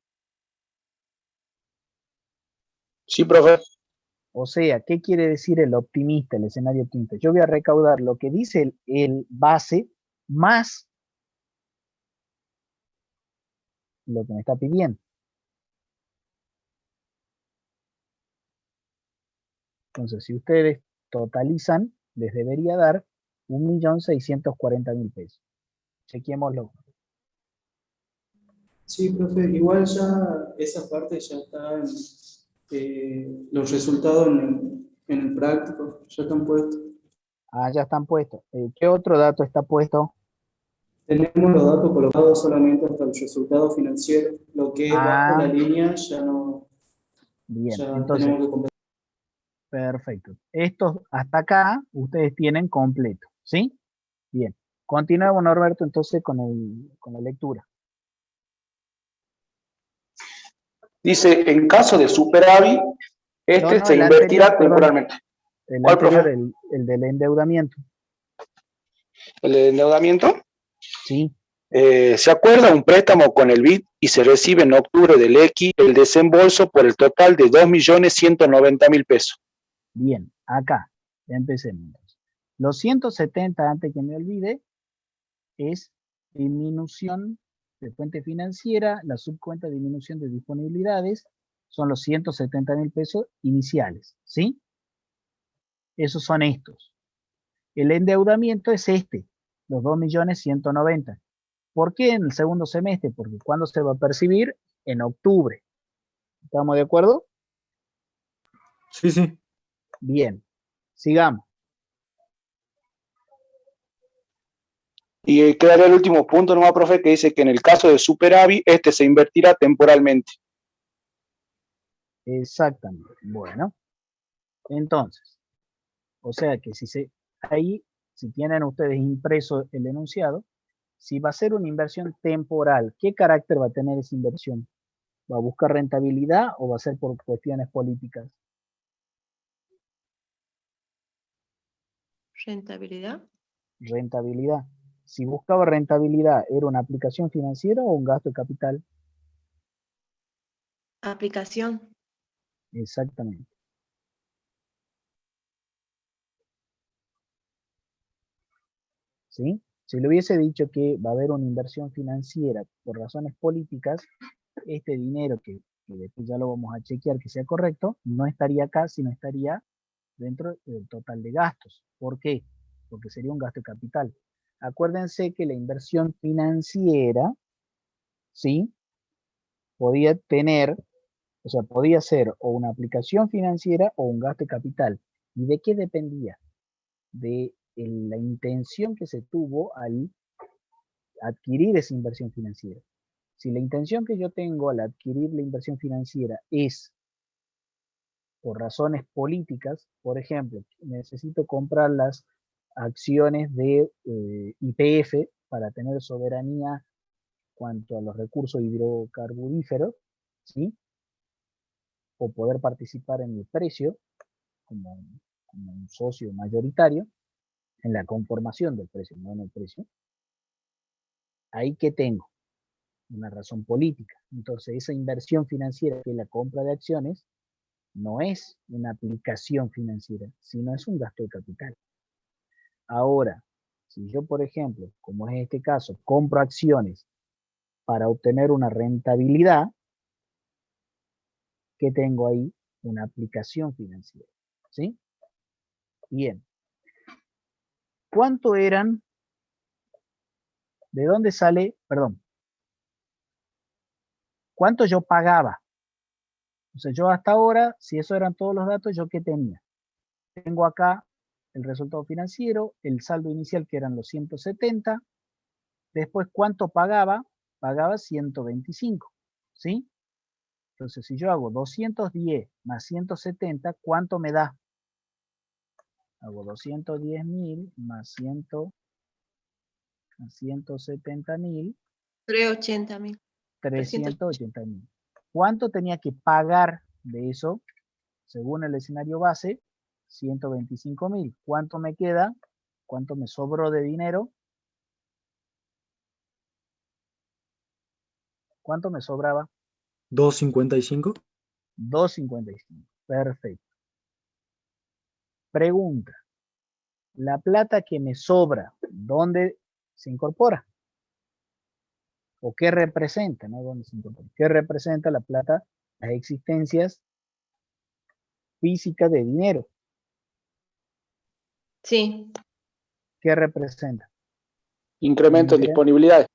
Sí, profe. O sea, ¿qué quiere decir el optimista, el escenario optimista? Yo voy a recaudar lo que dice el base más lo que me está pidiendo. Entonces, si ustedes totalizan, les debería dar 1.640.000 pesos. Chequémoslo. Sí, profe, igual ya esa parte ya está los resultados en el práctico, ya están puestos. Ah, ya están puestos. ¿Qué otro dato está puesto? Tenemos los datos colocados solamente hasta el resultado financiero, lo que es bajo la línea ya no. Bien, ya entonces, tenemos que completar. perfecto. Estos hasta acá ustedes tienen completo, ¿sí? Bien. Continuamos, Norberto, entonces con la lectura. Dice, en caso de superávit, se el invertirá anterior, temporalmente. El ¿Cuál, anterior, profe? el del endeudamiento. ¿El de endeudamiento? Sí. Se acuerda un préstamo con el BID y se recibe en octubre del X el desembolso por el total de 2.190.000 pesos. Bien, acá, ya empecemos. Los 170, antes que me olvide, es disminución de fuente financiera, la subcuenta disminución de disponibilidades, son los 170.000 pesos iniciales, ¿sí? Esos son estos. El endeudamiento es este, los 2.190.000. ¿Por qué en el segundo semestre? Porque ¿cuándo se va a percibir? En octubre. ¿Estamos de acuerdo? Sí, sí. Bien, sigamos. Y quedaría el último punto nomás, profe, que dice que en el caso de superávit, se invertirá temporalmente. Exactamente. Bueno, entonces, o sea que ahí, si tienen ustedes impreso el enunciado, si va a ser una inversión temporal, ¿qué carácter va a tener esa inversión? ¿Va a buscar rentabilidad o va a ser por cuestiones políticas? ¿Rentabilidad? Rentabilidad. Si buscaba rentabilidad, ¿era una aplicación financiera o un gasto de capital? Aplicación. Exactamente. ¿Sí? Si le hubiese dicho que va a haber una inversión financiera por razones políticas, este dinero que después ya lo vamos a chequear que sea correcto, no estaría acá, sino estaría dentro del total de gastos. ¿Por qué? Porque sería un gasto de capital. Acuérdense que la inversión financiera, ¿sí? Podía tener, o sea, podía ser o una aplicación financiera o un gasto de capital. ¿Y de qué dependía? De la intención que se tuvo al adquirir esa inversión financiera. Si la intención que yo tengo al adquirir la inversión financiera es por razones políticas, por ejemplo, necesito comprar las acciones de YPF para tener soberanía cuanto a los recursos hidrocarburíferos, ¿sí? O poder participar en el precio como un socio mayoritario, en la conformación del precio, no en el precio. Ahí que tengo una razón política. Entonces, esa inversión financiera que es la compra de acciones no es una aplicación financiera, sino es un gasto de capital. Ahora, si yo, por ejemplo, como es este caso, compro acciones para obtener una rentabilidad, ¿qué tengo ahí? Una aplicación financiera. ¿Sí? Bien. ¿Cuánto eran? ¿De dónde sale? Perdón. ¿Cuánto yo pagaba? O sea, yo hasta ahora, si eso eran todos los datos, ¿yo qué tenía? Tengo acá el resultado financiero, el saldo inicial que eran los 170. Después, ¿cuánto pagaba? Pagaba 125, ¿sí? Entonces, si yo hago 210 más 170, ¿cuánto me da? Hago 210.000 más 170.000. 380.000. 380.000. ¿Cuánto tenía que pagar de eso? Según el escenario base, 125.000. ¿Cuánto me queda? ¿Cuánto me sobró de dinero? ¿Cuánto me sobraba? 2.55. 2.55. Perfecto. Pregunta. La plata que me sobra, ¿dónde se incorpora? ¿O qué representa? ¿No? ¿Dónde se incorpora? ¿Qué representa la plata? Las existencias físicas de dinero. Sí. ¿Qué representa? Incremento en disponibilidades.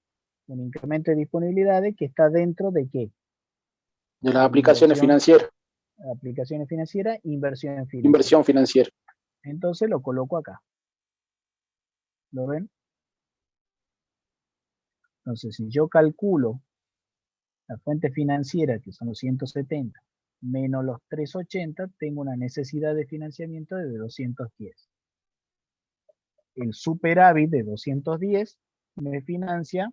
Un incremento de disponibilidades que está dentro de ¿qué? De las aplicaciones financieras. Aplicaciones financieras, inversión financiera. Inversión financiera. Entonces lo coloco acá. ¿Lo ven? Entonces, si yo calculo la fuente financiera, que son los 170, menos los 380, tengo una necesidad de financiamiento de 210. El superávit de 210 me financia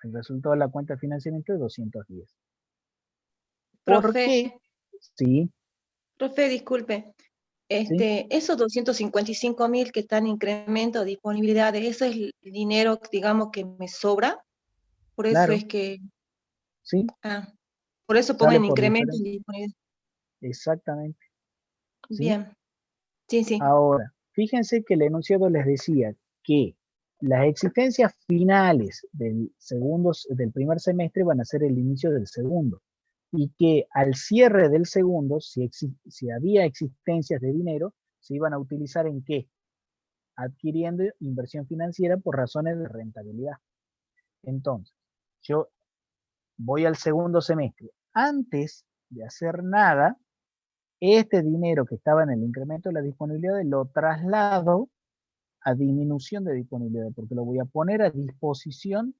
el resultado de la cuenta de financiamiento de 210. ¿Por Profe, qué? Sí. Profe, disculpe. ¿Sí? Esos 255.000 que están en incremento de disponibilidad, ¿ese es el dinero, digamos, que me sobra? Por eso Claro. es que... Sí. Por eso Sale pongan por incremento de diferencia. disponibilidad. Exactamente. ¿Sí? Bien. Sí. Ahora, fíjense que el enunciado les decía que las existencias finales del primer semestre van a ser el inicio del segundo. Y que al cierre del segundo, si había existencias de dinero, se iban a utilizar ¿en qué? Adquiriendo inversión financiera por razones de rentabilidad. Entonces, yo voy al segundo semestre. Antes de hacer nada, este dinero que estaba en el incremento de la disponibilidad lo traslado a disminución de disponibilidad, porque lo voy a poner a disposición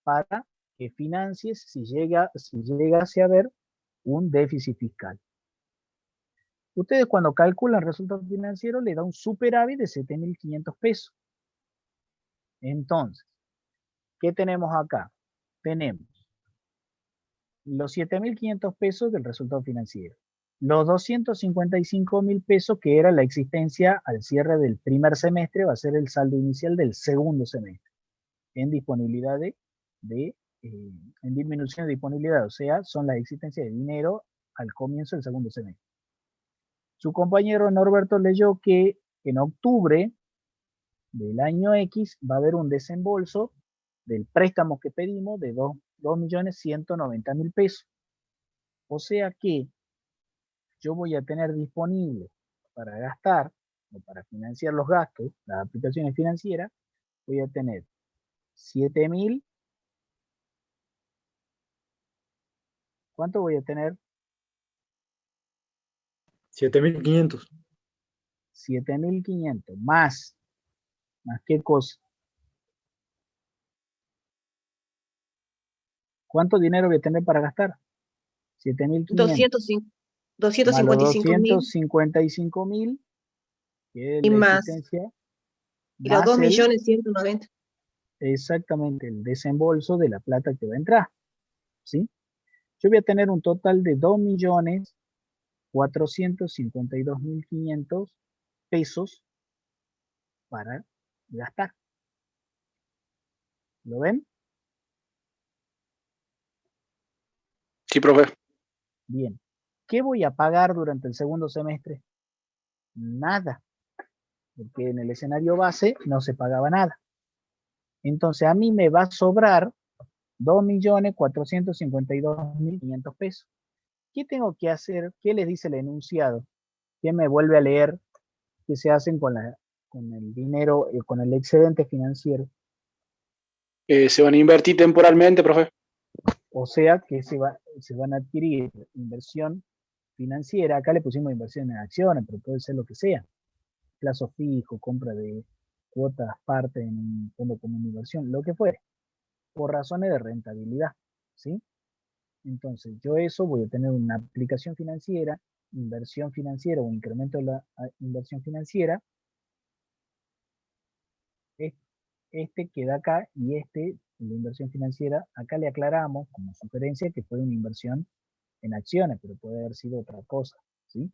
para que financies si llegase a haber un déficit fiscal. Ustedes cuando calculan resultados financieros le da un superávit de 7.500 pesos. Entonces, ¿qué tenemos acá? Tenemos los 7.500 pesos del resultado financiero, los 255.000 pesos que era la existencia al cierre del primer semestre, va a ser el saldo inicial del segundo semestre, en disponibilidad en disminución de disponibilidad, o sea, son las existencias de dinero al comienzo del segundo semestre. Su compañero Norberto leyó que en octubre del año X va a haber un desembolso del préstamo que pedimos de 2.190.000 pesos. O sea que yo voy a tener disponible para gastar o para financiar los gastos, las aplicaciones financieras, voy a tener 7.000. ¿Cuánto voy a tener? 7.500. 7.500 más qué cosa. ¿Cuánto dinero voy a tener para gastar? 7.500. 255.000, que es y la más. existencia. Y los 2.190.000. Exactamente, el desembolso de la plata que va a entrar. ¿Sí? Yo voy a tener un total de 2.452.500 pesos para gastar. ¿Lo ven? Sí, profe. Bien. ¿Qué voy a pagar durante el segundo semestre? Nada. Porque en el escenario base no se pagaba nada. Entonces a mí me va a sobrar 2.452.500 pesos. ¿Qué tengo que hacer? ¿Qué les dice el enunciado? ¿Qué me vuelve a leer? ¿Qué se hacen con el dinero, con el excedente financiero? Se van a invertir temporalmente, profe. O sea que se van a adquirir inversión financiera. Acá le pusimos inversión en acciones, pero puede ser lo que sea. Plazo fijo, compra de cuotas, parte en un fondo común de inversión, lo que fuere, por razones de rentabilidad, ¿sí? Entonces, yo eso voy a tener una aplicación financiera, inversión financiera o incremento de la inversión financiera. Este queda acá y la inversión financiera, acá le aclaramos como sugerencia que fue una inversión en acciones, pero puede haber sido otra cosa, ¿sí?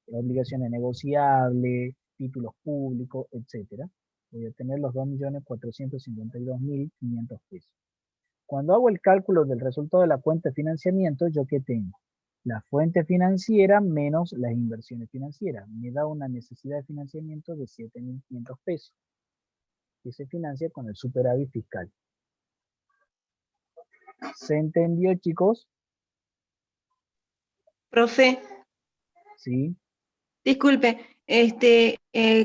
Obligaciones negociables, títulos públicos, etcétera. Voy a tener los 2.452.500 pesos. Cuando hago el cálculo del resultado de la cuenta de financiamiento, ¿yo qué tengo? La fuente financiera menos las inversiones financieras. Me da una necesidad de financiamiento de 7.500 pesos, que se financia con el superávit fiscal. ¿Se entendió, chicos? Profe, Sí. disculpe,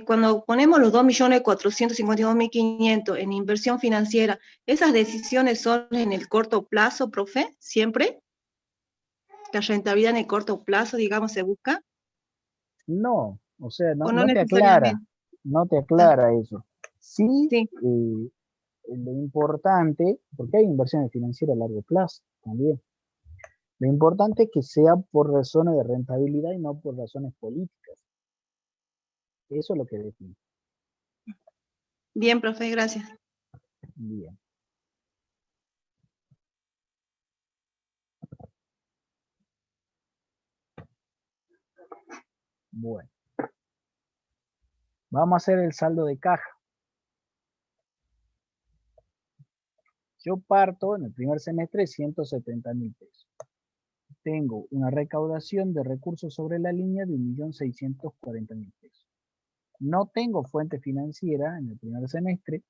cuando ponemos los 2.452.500 en inversión financiera, ¿esas decisiones son en el corto plazo, profe? ¿Siempre? ¿La rentabilidad en el corto plazo, digamos, se busca? No, o sea, ¿O no te aclara, necesariamente? no te aclara eso. Sí, Sí. lo importante, porque hay inversiones financieras a largo plazo también. Lo importante es que sea por razones de rentabilidad y no por razones políticas. Eso es lo que define. Bien, profe, gracias. Bien. Bueno. Vamos a hacer el saldo de caja. Yo parto en el primer semestre de 170.000 pesos. Tengo una recaudación de recursos sobre la línea de 1.640.000 pesos. No tengo fuente financiera en el primer semestre.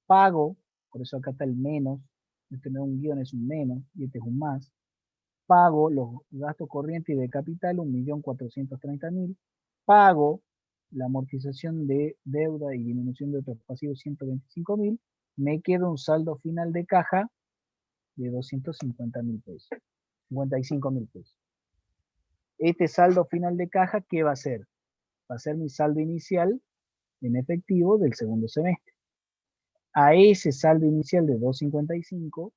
Pago, por eso acá está el menos. Este no es un guión, es un menos, y este es un más. Pago los gastos corrientes y de capital, 1.430.000. Pago la amortización de deuda y disminución de otros pasivos, 125.000. Me queda un saldo final de caja de 250.000 pesos, 55.000 pesos. Este saldo final de caja, ¿qué va a ser? Va a ser mi saldo inicial en efectivo del segundo semestre. A ese saldo inicial de 255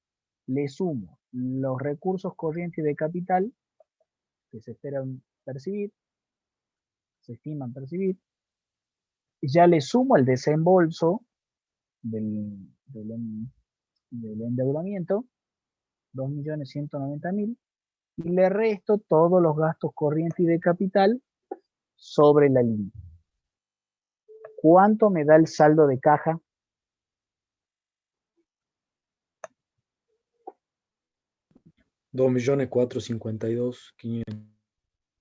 le sumo los recursos corrientes de capital que se esperan percibir, se estiman percibir, y ya le sumo el desembolso del endeudamiento, 2.190.000, y le resto todos los gastos corrientes y de capital sobre la línea. ¿Cuánto me da el saldo de caja? $2.452.500.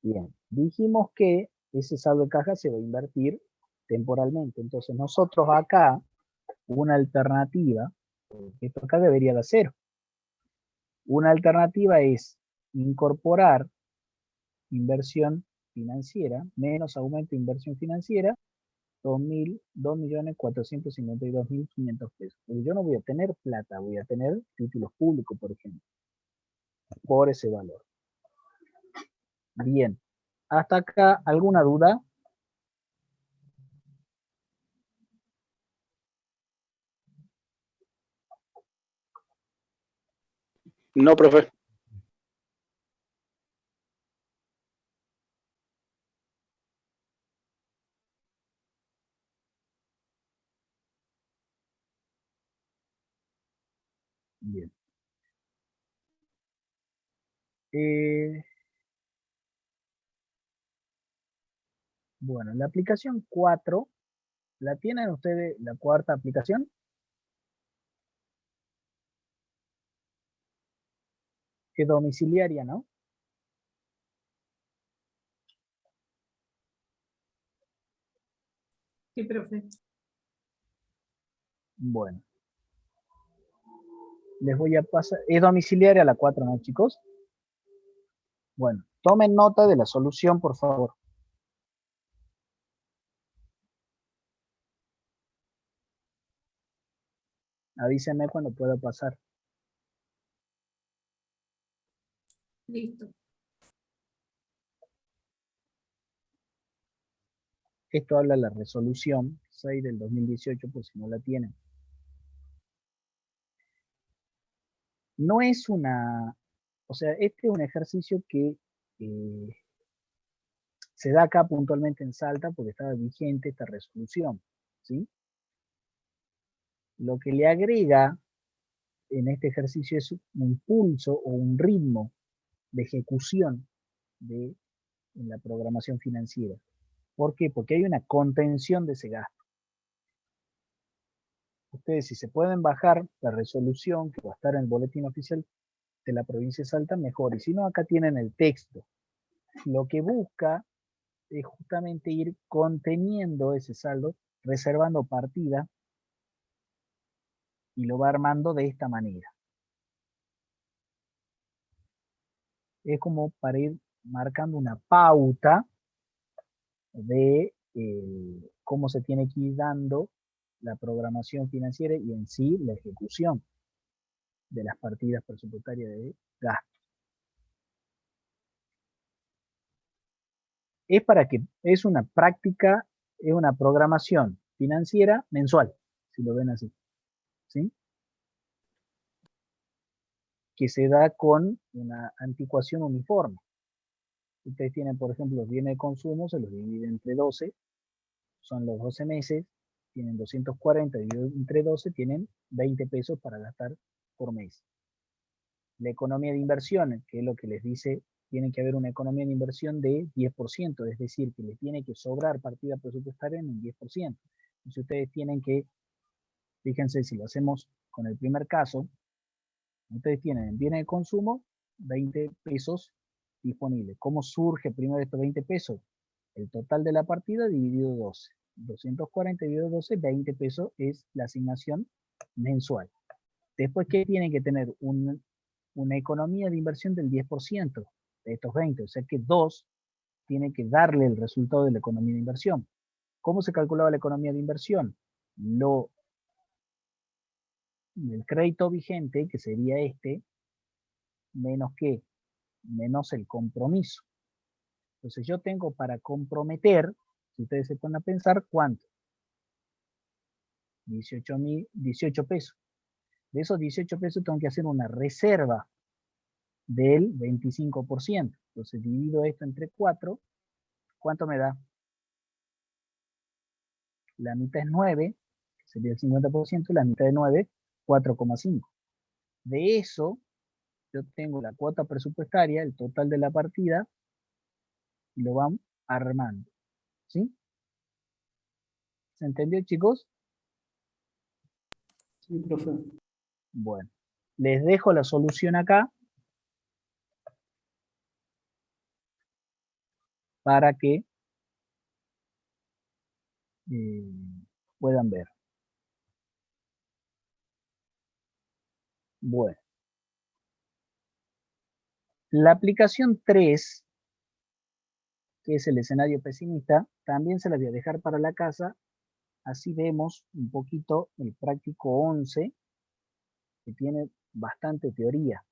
Bien, dijimos que ese saldo de caja se va a invertir temporalmente. Entonces nosotros acá, una alternativa, porque esto acá debería de cero. Una alternativa es incorporar inversión financiera, menos aumento de inversión financiera, 2.452.500 pesos. Pero yo no voy a tener plata, voy a tener títulos públicos, por ejemplo, por ese valor. Bien, hasta acá, ¿alguna duda? No, profe. Bien. Bueno, la aplicación 4, ¿la tienen ustedes, la cuarta aplicación? Que domiciliaria, ¿no? Sí, profe. Bueno. Les voy a pasar, es domiciliaria la 4, ¿no, chicos? Bueno, tomen nota de la solución, por favor. Avísenme cuando pueda pasar. Listo. Esto habla de la resolución 6 del 2018, por si no la tienen. No es una O sea, este es un ejercicio que se da acá puntualmente en Salta porque estaba vigente esta resolución, ¿sí? Lo que le agrega en este ejercicio es un pulso o un ritmo de ejecución en la programación financiera. ¿Por qué? Porque hay una contención de ese gasto. Ustedes, si se pueden bajar la resolución que va a estar en el boletín oficial de la provincia de Salta, mejor. Y si no, acá tienen el texto. Lo que busca es justamente ir conteniendo ese saldo, reservando partida, y lo va armando de esta manera. Es como para ir marcando una pauta de cómo se tiene que ir dando la programación financiera y en sí la ejecución de las partidas presupuestarias de gasto. Es una práctica, es una programación financiera mensual, si lo ven así, ¿sí? Que se da con una anticuación uniforme. Ustedes tienen, por ejemplo, los bienes de consumo, se los divide entre 12, son los 12 meses, tienen 240 dividido entre 12, tienen 20 pesos para gastar por mes. La economía de inversión, que es lo que les dice, tiene que haber una economía de inversión de 10%, es decir, que les tiene que sobrar partida presupuestaria en un 10%. Entonces ustedes tienen que, fíjense si lo hacemos con el primer caso, ustedes tienen en bienes de consumo 20 pesos disponibles. ¿Cómo surge primero estos 20 pesos? El total de la partida dividido 12. 240 dividido 12, 20 pesos es la asignación mensual. Después, ¿qué tienen que tener? Una economía de inversión del 10% de estos 20. O sea que 2 tiene que darle el resultado de la economía de inversión. ¿Cómo se calculaba la economía de inversión? El crédito vigente, que sería este, menos ¿qué? Menos el compromiso. Entonces yo tengo para comprometer, si ustedes se ponen a pensar, ¿cuánto? 18 pesos. De esos 18 pesos tengo que hacer una reserva del 25%. Entonces divido esto entre 4. ¿Cuánto me da? La mitad es 9, que sería el 50%, la mitad de 9, 4,5. De eso, yo tengo la cuota presupuestaria, el total de la partida, y lo vamos armando. ¿Sí? ¿Se entendió, chicos? Sí, profe. Bueno, les dejo la solución acá para que puedan ver. Bueno. La aplicación 3, que es el escenario pesimista, también se la voy a dejar para la casa. Así vemos un poquito el práctico 11, que tiene bastante teoría,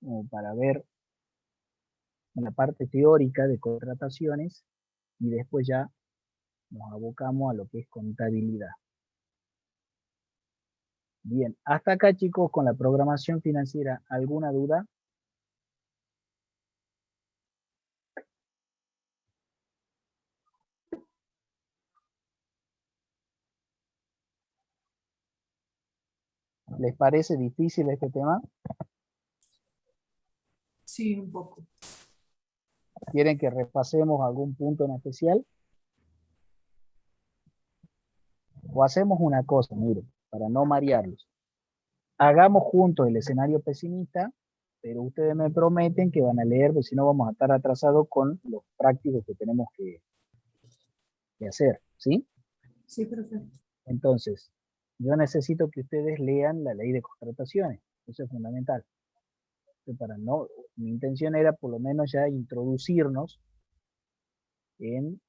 como para ver la parte teórica de contrataciones y después ya nos abocamos a lo que es contabilidad. Bien, hasta acá, chicos, con la programación financiera. ¿Alguna duda? ¿Les parece difícil este tema? Sí, un poco. ¿Quieren que repasemos algún punto en especial? O hacemos una cosa, miren, para no marearlos. Hagamos juntos el escenario pesimista, pero ustedes me prometen que van a leer, porque si no vamos a estar atrasados con los prácticos que tenemos que hacer, ¿sí? Sí, perfecto. Entonces, yo necesito que ustedes lean la ley de contrataciones, eso es fundamental. Mi intención era por lo menos ya introducirnos en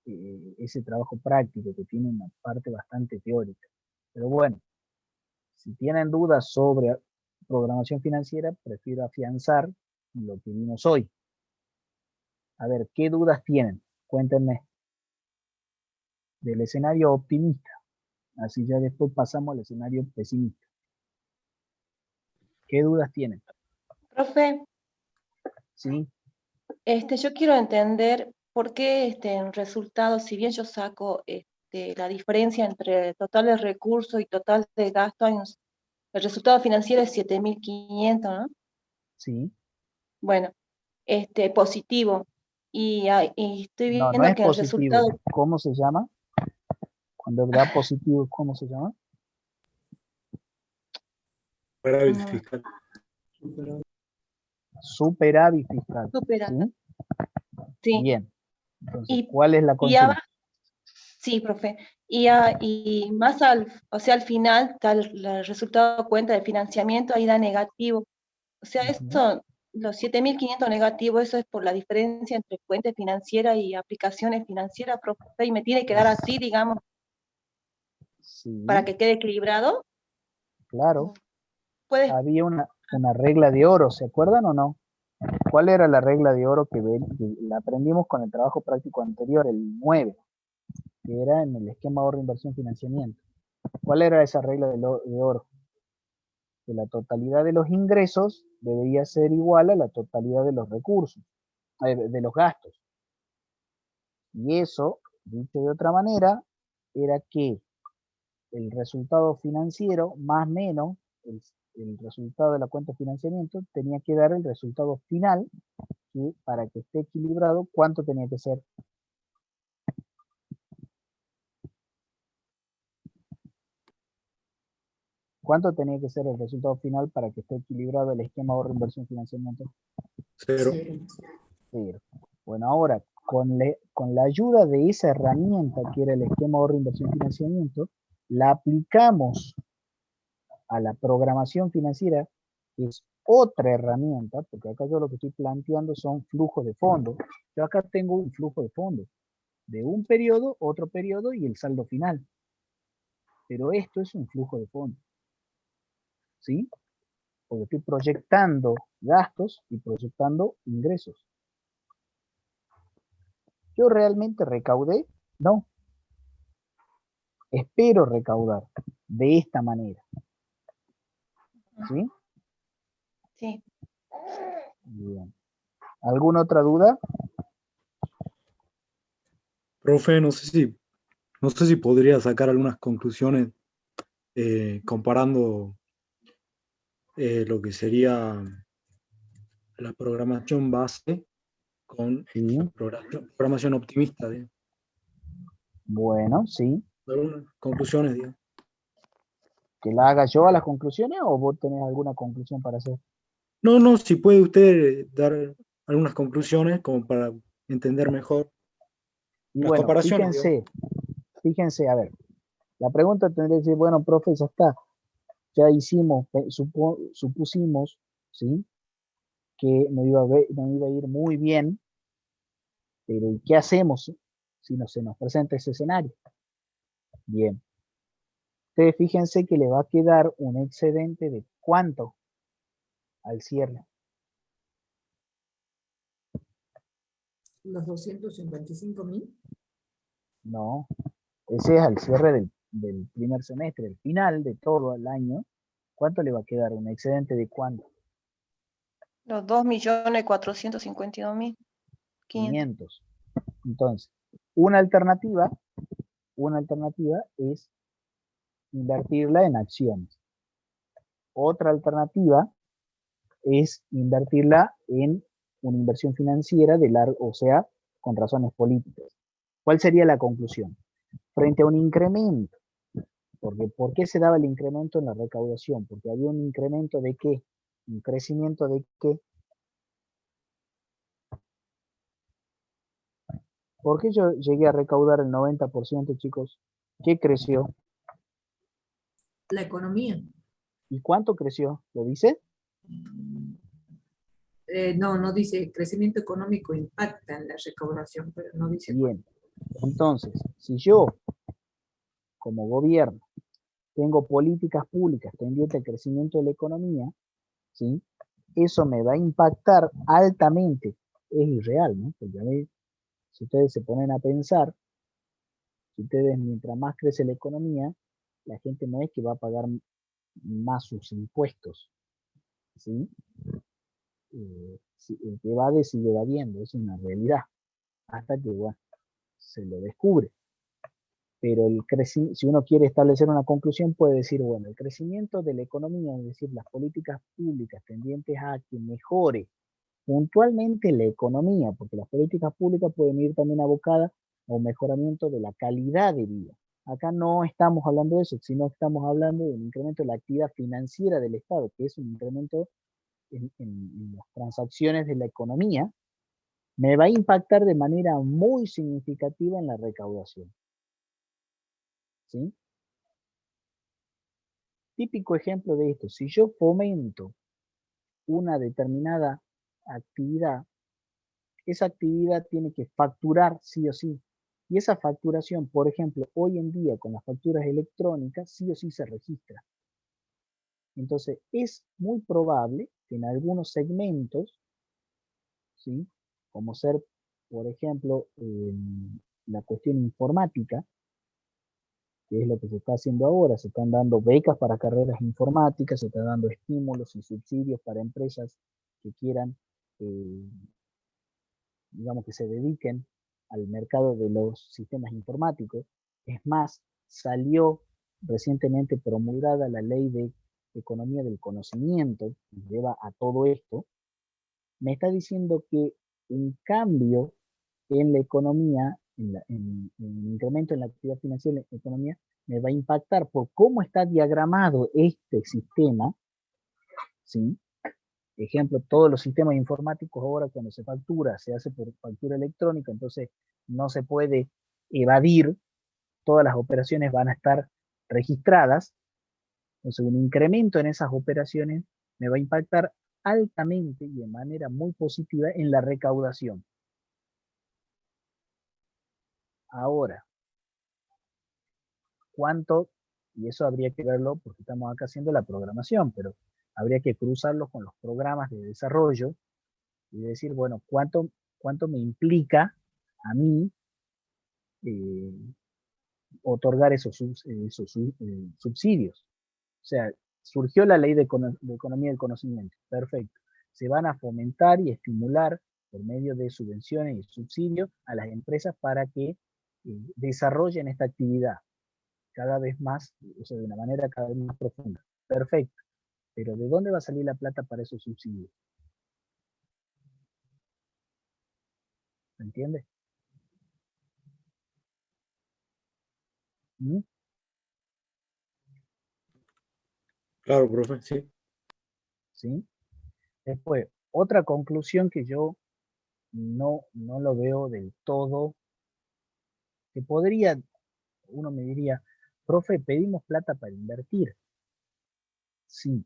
ese trabajo práctico que tiene una parte bastante teórica. Pero bueno, si tienen dudas sobre programación financiera, prefiero afianzar lo que vimos hoy. A ver, ¿qué dudas tienen? Cuéntenme. Del escenario optimista. Así ya después pasamos al escenario pesimista. ¿Qué dudas tienen? Profe, Sí. Yo quiero entender por qué en resultados, si bien yo saco la diferencia entre total de recursos y total de gasto, el resultado financiero es 7.500, ¿no? Sí. Bueno, positivo. Y estoy No, no viendo es que el positivo. resultado... ¿Cómo se llama? Cuando da positivo, ¿cómo se llama? Superávit fiscal. Superávit fiscal. Superávit. ¿Sí? Sí. Bien. Entonces, Y, ¿cuál es la y consulta? abajo, sí, profe. Y más o sea, al final está el resultado de cuenta de financiamiento, ahí da negativo. O sea, esto, los 7.500 negativos, eso es por la diferencia entre cuenta financiera y aplicaciones financieras, profe, y me tiene que dar así, digamos, Sí, para que quede equilibrado. claro. Puedes, Había una regla de oro, ¿se acuerdan o no? ¿Cuál era la regla de oro que la aprendimos con el trabajo práctico anterior, el 9, que era en el esquema ahorro, inversión, financiamiento? ¿Cuál era esa regla de oro? Que la totalidad de los ingresos debería ser igual a la totalidad de los recursos, de los gastos. Y eso, dicho de otra manera, era que el resultado financiero más menos el resultado de la cuenta de financiamiento tenía que dar el resultado final, que para que esté equilibrado, ¿cuánto tenía que ser? ¿Cuánto tenía que ser el resultado final para que esté equilibrado el esquema ahorro, inversión, financiamiento? 0. 0. Bueno, ahora, con la ayuda de esa herramienta que era el esquema ahorro, inversión, financiamiento, la aplicamos a la programación financiera, que es otra herramienta, porque acá yo lo que estoy planteando son flujos de fondos. Yo acá tengo un flujo de fondos de un periodo, otro periodo y el saldo final. Pero esto es un flujo de fondos. ¿Sí? Porque estoy proyectando gastos y proyectando ingresos. ¿Yo realmente recaudé? No. Espero recaudar de esta manera. ¿Sí? sí. Bien. ¿Alguna otra duda? Profe, no sé si podría sacar algunas conclusiones comparando lo que sería la programación base con Sí. la programación optimista. Bueno, sí. Algunas conclusiones, digamos. ¿Que la haga yo a las conclusiones o vos tenés alguna conclusión para hacer? No, si puede usted dar algunas conclusiones como para entender mejor Y las bueno, comparaciones, digamos. fíjense, a ver, la pregunta tendría que ser, bueno, profe, ya está, ya hicimos, supusimos, ¿sí? Que no iba a ir muy bien, pero ¿y qué hacemos si no se nos presenta ese escenario? Bien. Ustedes fíjense que le va a quedar un excedente de ¿cuánto al cierre? Los 255.000. No, ese es al cierre del primer semestre, el final de todo el año. ¿Cuánto le va a quedar? ¿Un excedente de cuánto? Los 2.452.500. 500. Entonces, una alternativa es invertirla en acciones. Otra alternativa es invertirla en una inversión financiera de largo, o sea, con razones políticas. ¿Cuál sería la conclusión? Frente a un incremento, porque ¿por qué se daba el incremento en la recaudación? Porque había un incremento de ¿qué? Un crecimiento de ¿qué? ¿Por qué yo llegué a recaudar el 90%, chicos? ¿Qué creció? La economía. ¿Y cuánto creció? ¿Lo dice? No, no dice crecimiento económico impacta en la recaudación, pero no dice. Bien. Entonces, si yo, como gobierno, tengo políticas públicas tendientes al crecimiento de la economía, ¿sí? Eso me va a impactar altamente. Es irreal, ¿no? Porque a ver, si ustedes se ponen a pensar, si ustedes mientras más crece la economía, la gente no es que va a pagar más sus impuestos, ¿sí? el que evade sigue evadiendo, es una realidad, hasta que, bueno, se lo descubre. Pero si uno quiere establecer una conclusión, puede decir, bueno, el crecimiento de la economía, es decir, las políticas públicas tendientes a que mejore puntualmente la economía, porque las políticas públicas pueden ir también abocadas a un mejoramiento de la calidad de vida. Acá no estamos hablando de eso, sino estamos hablando de un incremento de la actividad financiera del Estado, que es un incremento en las transacciones de la economía, me va a impactar de manera muy significativa en la recaudación. ¿Sí? Típico ejemplo de esto, si yo fomento una determinada actividad, esa actividad tiene que facturar sí o sí. Y esa facturación, por ejemplo, hoy en día con las facturas electrónicas, sí o sí se registra. Entonces, es muy probable que en algunos segmentos, ¿sí? Como ser, por ejemplo, la cuestión informática, que es lo que se está haciendo ahora, se están dando becas para carreras informáticas, se están dando estímulos y subsidios para empresas que quieran, digamos, que se dediquen al mercado de los sistemas informáticos. Es más, salió recientemente promulgada la ley de economía del conocimiento, que lleva a todo esto. Me está diciendo que un cambio en la economía, en el incremento en la actividad financiera en la economía, me va a impactar por cómo está diagramado este sistema, ¿sí? Ejemplo, todos los sistemas informáticos ahora cuando se factura, se hace por factura electrónica, entonces no se puede evadir, todas las operaciones van a estar registradas, entonces un incremento en esas operaciones me va a impactar altamente y de manera muy positiva en la recaudación. Ahora, ¿cuánto? Y eso habría que verlo porque estamos acá haciendo la programación, pero habría que cruzarlo con los programas de desarrollo y decir, bueno, ¿cuánto me implica a mí otorgar esos subsidios? O sea, surgió la ley de economía del conocimiento, perfecto. Se van a fomentar y estimular por medio de subvenciones y subsidios a las empresas para que desarrollen esta actividad cada vez más, o sea, de una manera cada vez más profunda. Perfecto. Pero ¿de dónde va a salir la plata para esos subsidios? ¿Se entiende? ¿Mm? Claro, profe, sí. ¿Sí? Después, otra conclusión que yo no lo veo del todo, que podría, uno me diría, profe, pedimos plata para invertir. Sí.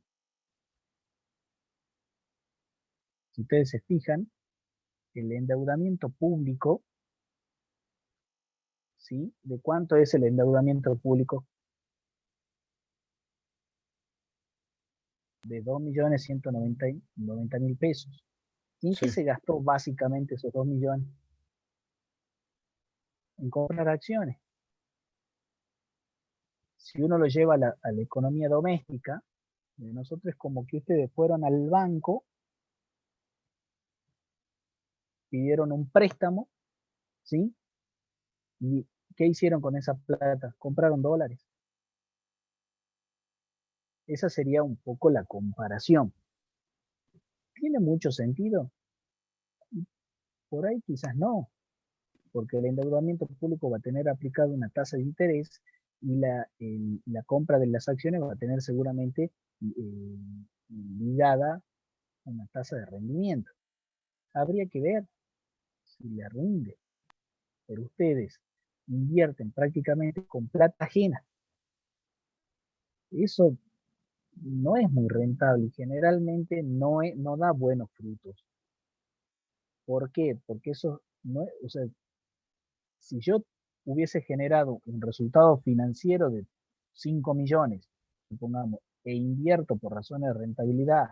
Si ustedes se fijan, el endeudamiento público, ¿sí? ¿De cuánto es el endeudamiento público? De 2.190.000 pesos. ¿Y en qué se gastó básicamente esos 2 millones? En comprar acciones. Si uno lo lleva a la economía doméstica, de nosotros es como que ustedes fueron al banco, pidieron un préstamo, ¿sí? ¿Y qué hicieron con esa plata? Compraron dólares. Esa sería un poco la comparación. ¿Tiene mucho sentido? Por ahí quizás no, porque el endeudamiento público va a tener aplicado una tasa de interés y la compra de las acciones va a tener seguramente ligada a una tasa de rendimiento. Habría que ver si le rinde, pero ustedes invierten prácticamente con plata ajena. Eso no es muy rentable y generalmente no da buenos frutos. ¿Por qué? Porque eso no es, o sea, si yo hubiese generado un resultado financiero de 5 millones, supongamos, e invierto por razones de rentabilidad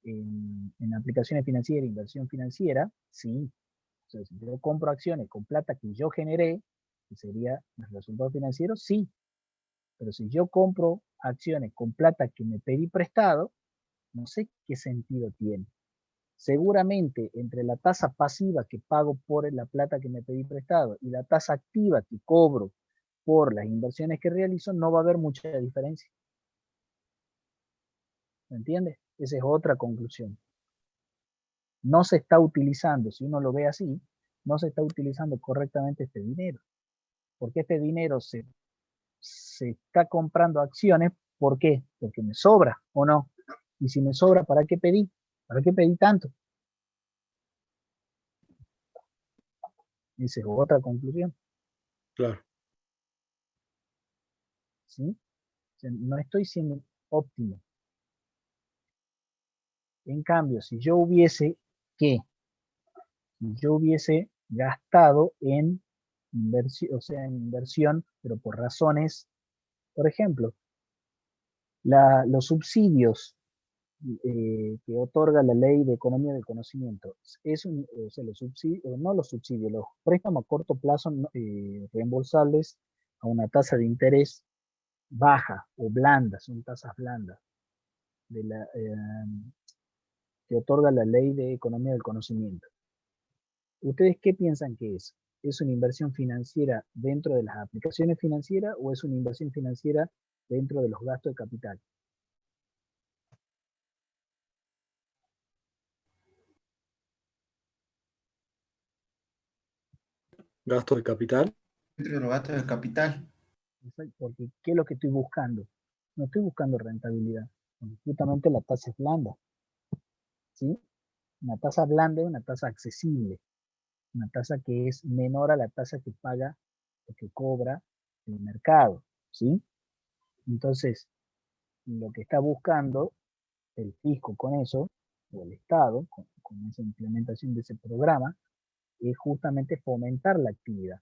en aplicaciones financieras, inversión financiera, sí. O sea, si yo compro acciones con plata que yo generé, que sería el resultado financiero, sí. Pero si yo compro acciones con plata que me pedí prestado, no sé qué sentido tiene. seguramente entre la tasa pasiva que pago por la plata que me pedí prestado y la tasa activa que cobro por las inversiones que realizo, no va a haber mucha diferencia. ¿Me entiendes? Esa es otra conclusión. No se está utilizando, si uno lo ve así, no se está utilizando correctamente este dinero. Porque este dinero se está comprando acciones, ¿por qué? Porque me sobra, ¿o no? Y si me sobra, ¿para qué pedí? ¿Para qué pedí tanto? Esa es otra conclusión. Claro. ¿Sí? O sea, no estoy siendo óptimo. En cambio, si yo hubiese, ¿qué? Si yo hubiese gastado en inversión, o sea, en inversión, pero por razones, por ejemplo, los subsidios que otorga la Ley de Economía del Conocimiento, o sea, los subsidios, no los subsidios, los préstamos a corto plazo reembolsables a una tasa de interés baja o blanda, son tasas blandas, que otorga la Ley de Economía del Conocimiento. ¿Ustedes qué piensan que es? ¿Es una inversión financiera dentro de las aplicaciones financieras o es una inversión financiera dentro de los gastos de capital? ¿Gasto de capital? Dentro de los gastos de capital. Porque ¿qué es lo que estoy buscando? No estoy buscando rentabilidad. Justamente la tasa es blanda. ¿Sí? Una tasa blanda es una tasa accesible. Una tasa que es menor a la tasa que paga o que cobra el mercado. ¿Sí? Entonces, lo que está buscando el fisco con eso, o el Estado, con esa implementación de ese programa, es justamente fomentar la actividad.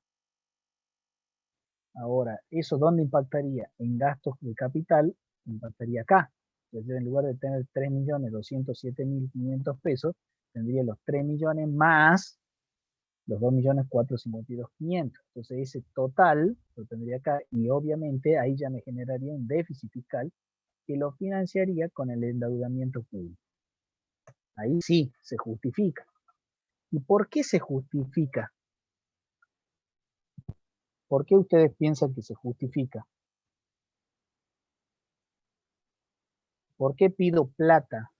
Ahora, ¿eso dónde impactaría? En gastos de capital, impactaría acá. Entonces, en lugar de tener 3.207.500 pesos, tendría los 3 millones más los 2.452.500. Entonces, ese total lo tendría acá y obviamente ahí ya me generaría un déficit fiscal que lo financiaría con el endeudamiento público. Ahí sí se justifica. ¿Y por qué se justifica? ¿Por qué ustedes piensan que se justifica? ¿Por qué pido plata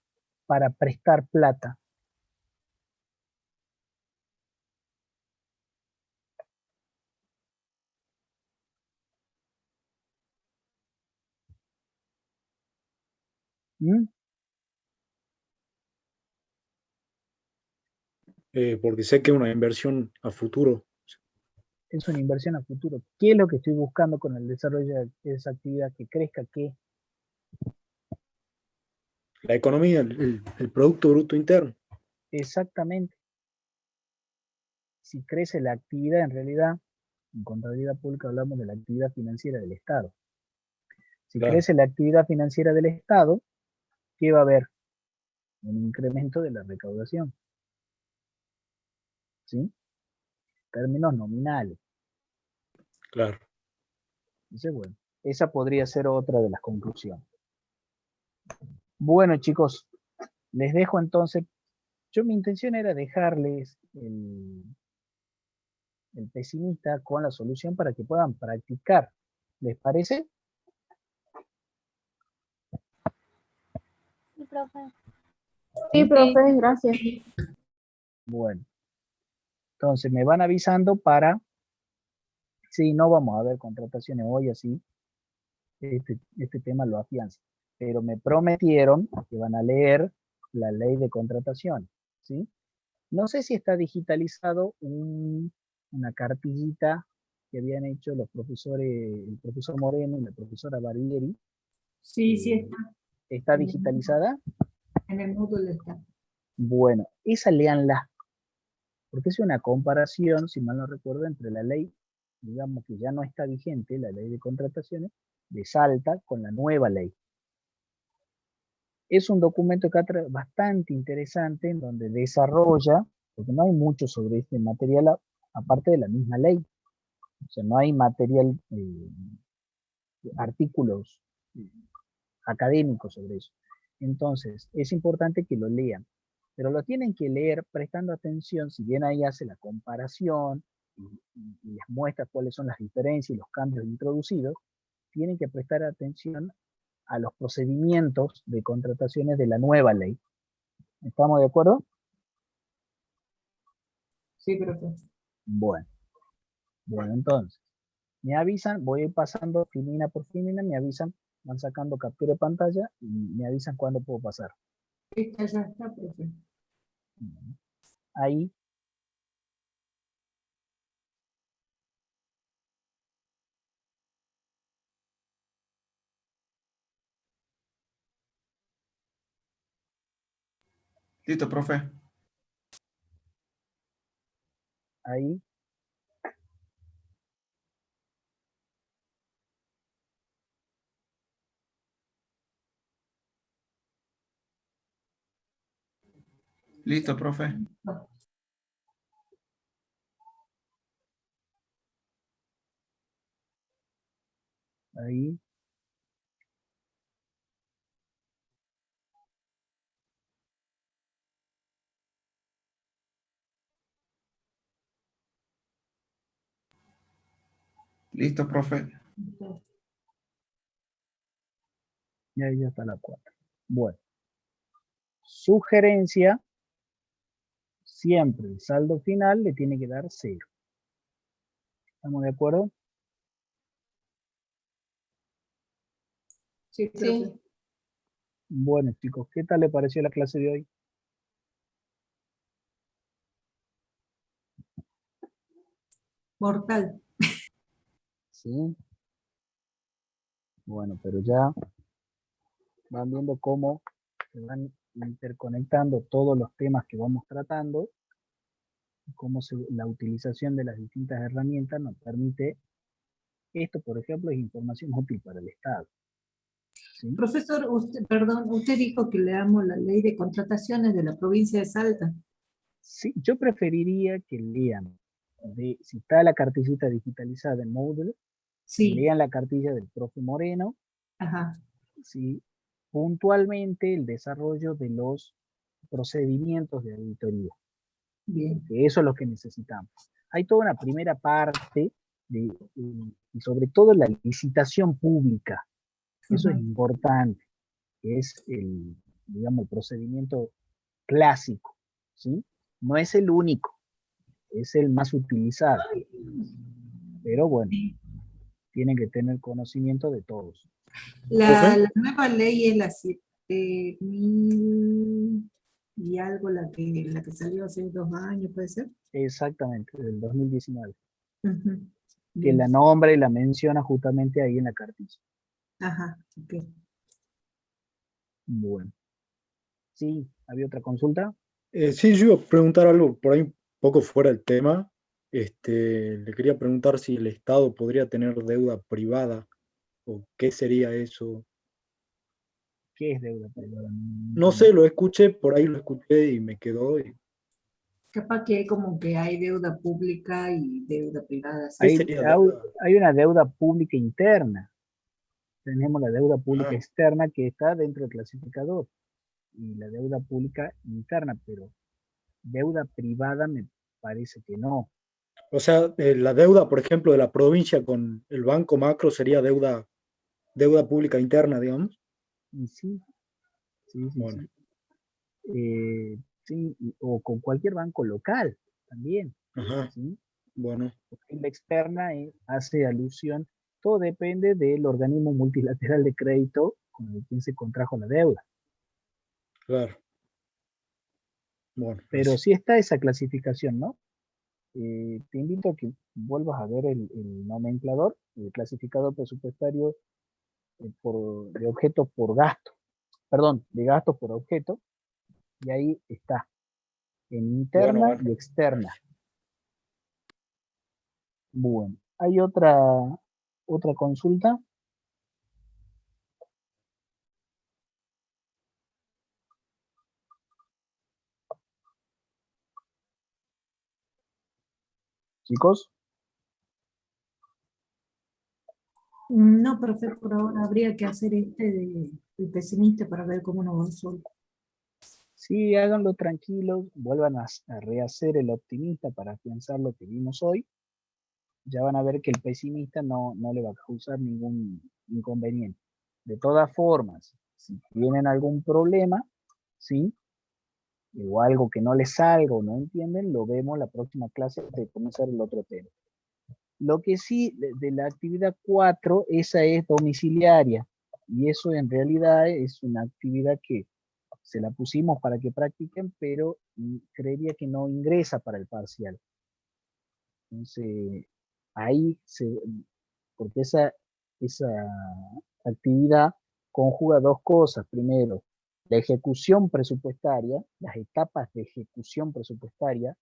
para prestar plata? ¿Mm? Porque sé que es una inversión a futuro. Es una inversión a futuro. ¿Qué es lo que estoy buscando con el desarrollo de esa actividad? Que crezca, ¿qué? La economía, el Producto Bruto Interno. Exactamente. Si crece la actividad, en realidad, en contabilidad pública hablamos de la actividad financiera del Estado. Si Claro. crece la actividad financiera del Estado, ¿qué va a haber? Un incremento de la recaudación. ¿Sí? En términos nominales. Claro. Entonces, bueno, esa podría ser otra de las conclusiones. Bueno, chicos, les dejo entonces. Mi intención era dejarles el pesimista con la solución para que puedan practicar. ¿Les parece? Sí, profe. Sí, profe, gracias. Bueno, entonces me van avisando para, sí, no vamos a ver contrataciones hoy así, este tema lo afianza, pero me prometieron que van a leer la ley de contratación, ¿sí? No sé si está digitalizado una cartillita que habían hecho los profesores, el profesor Moreno y la profesora Barbieri. Sí, sí está. ¿Está digitalizada? En el módulo está. Bueno, esa léanla, porque es una comparación, si mal no recuerdo, entre la ley, digamos que ya no está vigente, la ley de contrataciones, de Salta con la nueva ley. Es un documento que bastante interesante en donde desarrolla, porque no hay mucho sobre este material aparte de la misma ley. O sea, no hay material, artículos académicos sobre eso. Entonces, es importante que lo lean. pero lo tienen que leer prestando atención, si bien ahí hace la comparación y les muestra cuáles son las diferencias y los cambios introducidos, tienen que prestar atención a los procedimientos de contrataciones de la nueva ley. ¿Estamos de acuerdo? Sí, profe. Bueno, entonces, me avisan, voy a ir pasando filmina por filmina, me avisan, van sacando captura de pantalla y me avisan cuándo puedo pasar. Esta ya está, profe. Ahí. Listo, profe. Ahí. Listo, profe. Ahí. Listo, profe. Y ahí ya está la 4. Bueno. Sugerencia. Siempre el saldo final le tiene que dar 0. ¿Estamos de acuerdo? Sí, profe. Bueno, chicos, ¿qué tal le pareció la clase de hoy? Mortal. Sí. Bueno, pero ya van viendo cómo se van interconectando todos los temas que vamos tratando, y cómo la utilización de las distintas herramientas nos permite. Esto, por ejemplo, es información útil para el Estado. ¿Sí? Profesor, usted dijo que leamos la ley de contrataciones de la provincia de Salta. Sí, yo preferiría que lean, si está la cartillita digitalizada en Moodle, sí, lean la cartilla del profe Moreno, ajá, ¿sí? Puntualmente el desarrollo de los procedimientos de auditoría. Bien. Que eso es lo que necesitamos. Hay toda una primera parte, y sobre todo la licitación pública. Eso es importante, que es digamos, el procedimiento clásico, ¿sí? No es el único, es el más utilizado. Pero bueno, tienen que tener conocimiento de todos. La nueva ley es la 7000 y algo, la que salió hace 2 años, ¿puede ser? Exactamente, del 2019. Uh-huh. Que la nombra y la menciona justamente ahí en la cartilla. Ajá, ok. Bueno. Sí, ¿había otra consulta? Sí, yo iba a preguntar algo por ahí un poco fuera del tema. Le quería preguntar si el Estado podría tener deuda privada o qué sería eso. ¿Qué es deuda privada? No sé, lo escuché, por ahí lo escuché y me quedó. Capaz que como que hay deuda pública y deuda privada. ¿Sí? Hay una deuda pública interna. Tenemos la deuda pública externa que está dentro del clasificador y la deuda pública interna, pero deuda privada me parece que no. O sea, la deuda, por ejemplo, de la provincia con el Banco Macro sería deuda pública interna, digamos. Y sí, bueno. Sí, o con cualquier banco local también. Ajá. ¿Sí? Bueno. Porque la externa hace alusión, todo depende del organismo multilateral de crédito con el que se contrajo la deuda. Claro. Bueno. Pero sí está esa clasificación, ¿no? Te invito a que vuelvas a ver el nomenclador, el clasificador presupuestario de objetos por gasto, perdón, de gastos por objeto, y ahí está, en interna y externa. Bueno, ¿hay otra consulta? Chicos. No, profe, por ahora habría que hacer del pesimista para ver cómo nos va solo. Sí, háganlo tranquilos, vuelvan a rehacer el optimista para afianzar lo que vimos hoy. Ya van a ver que el pesimista no le va a causar ningún inconveniente. De todas formas, si tienen algún problema, ¿sí? O algo que no les salga o no entienden, lo vemos la próxima clase de comenzar el otro tema. Lo que sí, de la actividad 4, esa es domiciliaria. Y eso en realidad es una actividad que se la pusimos para que practiquen, pero creería que no ingresa para el parcial. Entonces, ahí, porque esa actividad conjuga dos cosas. Primero, la ejecución presupuestaria, las etapas de ejecución presupuestaria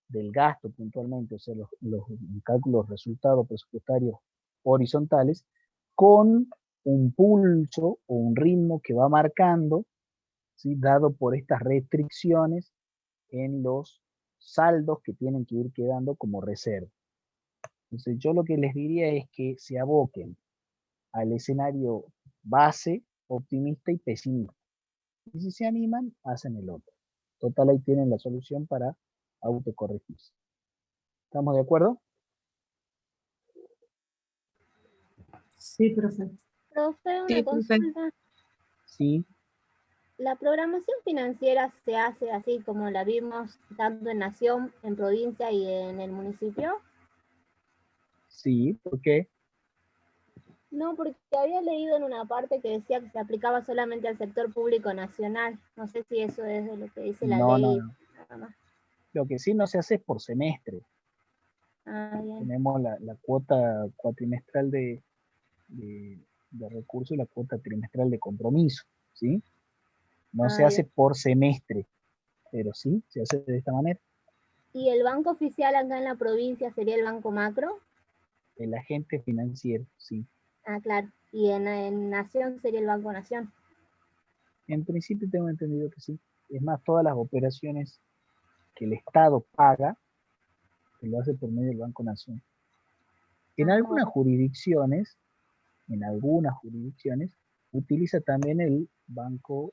del gasto puntualmente, o sea, los cálculos resultados presupuestarios horizontales, con un pulso o un ritmo que va marcando, ¿sí? Dado por estas restricciones en los saldos que tienen que ir quedando como reserva. Entonces yo lo que les diría es que se aboquen al escenario base, optimista y pesimista. Y si se animan, hacen el otro. Total, ahí tienen la solución para autocorregirse. ¿Estamos de acuerdo? Sí, profe. Profe, una Sí, profe. consulta. Sí. ¿La programación financiera se hace así como la vimos tanto en nación, en provincia y en el municipio? Sí, ¿por qué? No, porque había leído en una parte que decía que se aplicaba solamente al sector público nacional. No sé si eso es de lo que dice la No, ley. no. Lo que sí no se hace es por semestre. Ah, bien. Tenemos la cuota cuatrimestral de recursos y la cuota trimestral de compromiso, ¿sí? No se hace Bien. por semestre, pero sí se hace de esta manera. ¿Y el banco oficial acá en la provincia sería el Banco Macro? El agente financiero, sí. Ah, claro. ¿Y en Nación sería el Banco Nación? En principio tengo entendido que sí. Es más, todas las operaciones que el Estado paga, que lo hace por medio del Banco Nación. En algunas jurisdicciones, utiliza también el Banco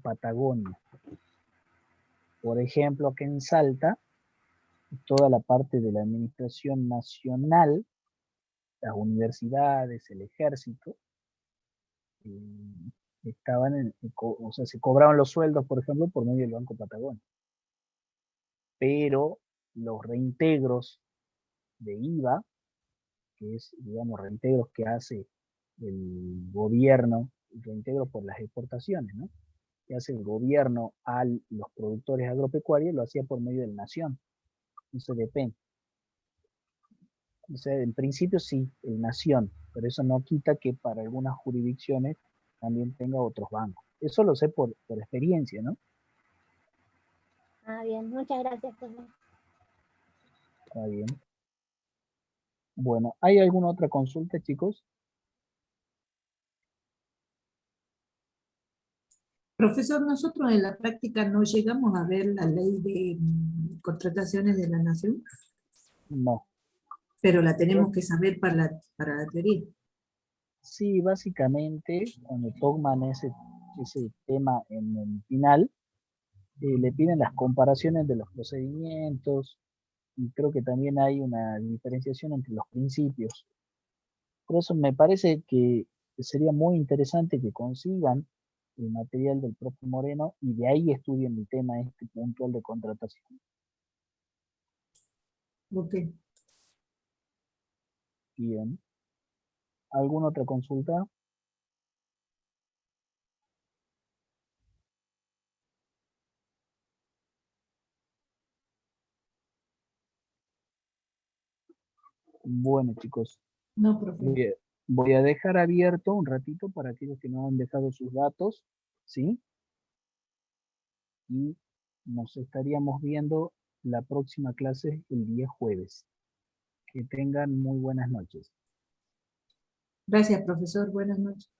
Patagonia. Por ejemplo, aquí en Salta, toda la parte de la administración nacional, las universidades, el ejército, estaban o sea, se cobraban los sueldos, por ejemplo, por medio del Banco Patagonia. Pero los reintegros de IVA, que es, digamos, reintegros que hace el gobierno, reintegros por las exportaciones, ¿no? Que hace el gobierno a los productores agropecuarios, lo hacía por medio de la nación. Eso depende. O sea, en principio sí, el nación, pero eso no quita que para algunas jurisdicciones también tenga otros bancos. Eso lo sé por experiencia, ¿no? Ah, bien. Muchas gracias, profe. Está bien. Bueno, ¿hay alguna otra consulta, chicos? Profesor, nosotros en la práctica no llegamos a ver la ley de contrataciones de la Nación, No. pero la tenemos que saber para la teoría. Sí, básicamente, cuando toman ese tema en el final, le piden las comparaciones de los procedimientos y creo que también hay una diferenciación entre los principios. Por eso me parece que sería muy interesante que consigan el material del profe Moreno y de ahí estudien el tema puntual de contratación. Ok. Bien. ¿Alguna otra consulta? Bueno, chicos. No, profe. Voy a dejar abierto un ratito para aquellos que no han dejado sus datos, ¿sí? Y nos estaríamos viendo la próxima clase el día jueves. Que tengan muy buenas noches. Gracias, profesor. Buenas noches.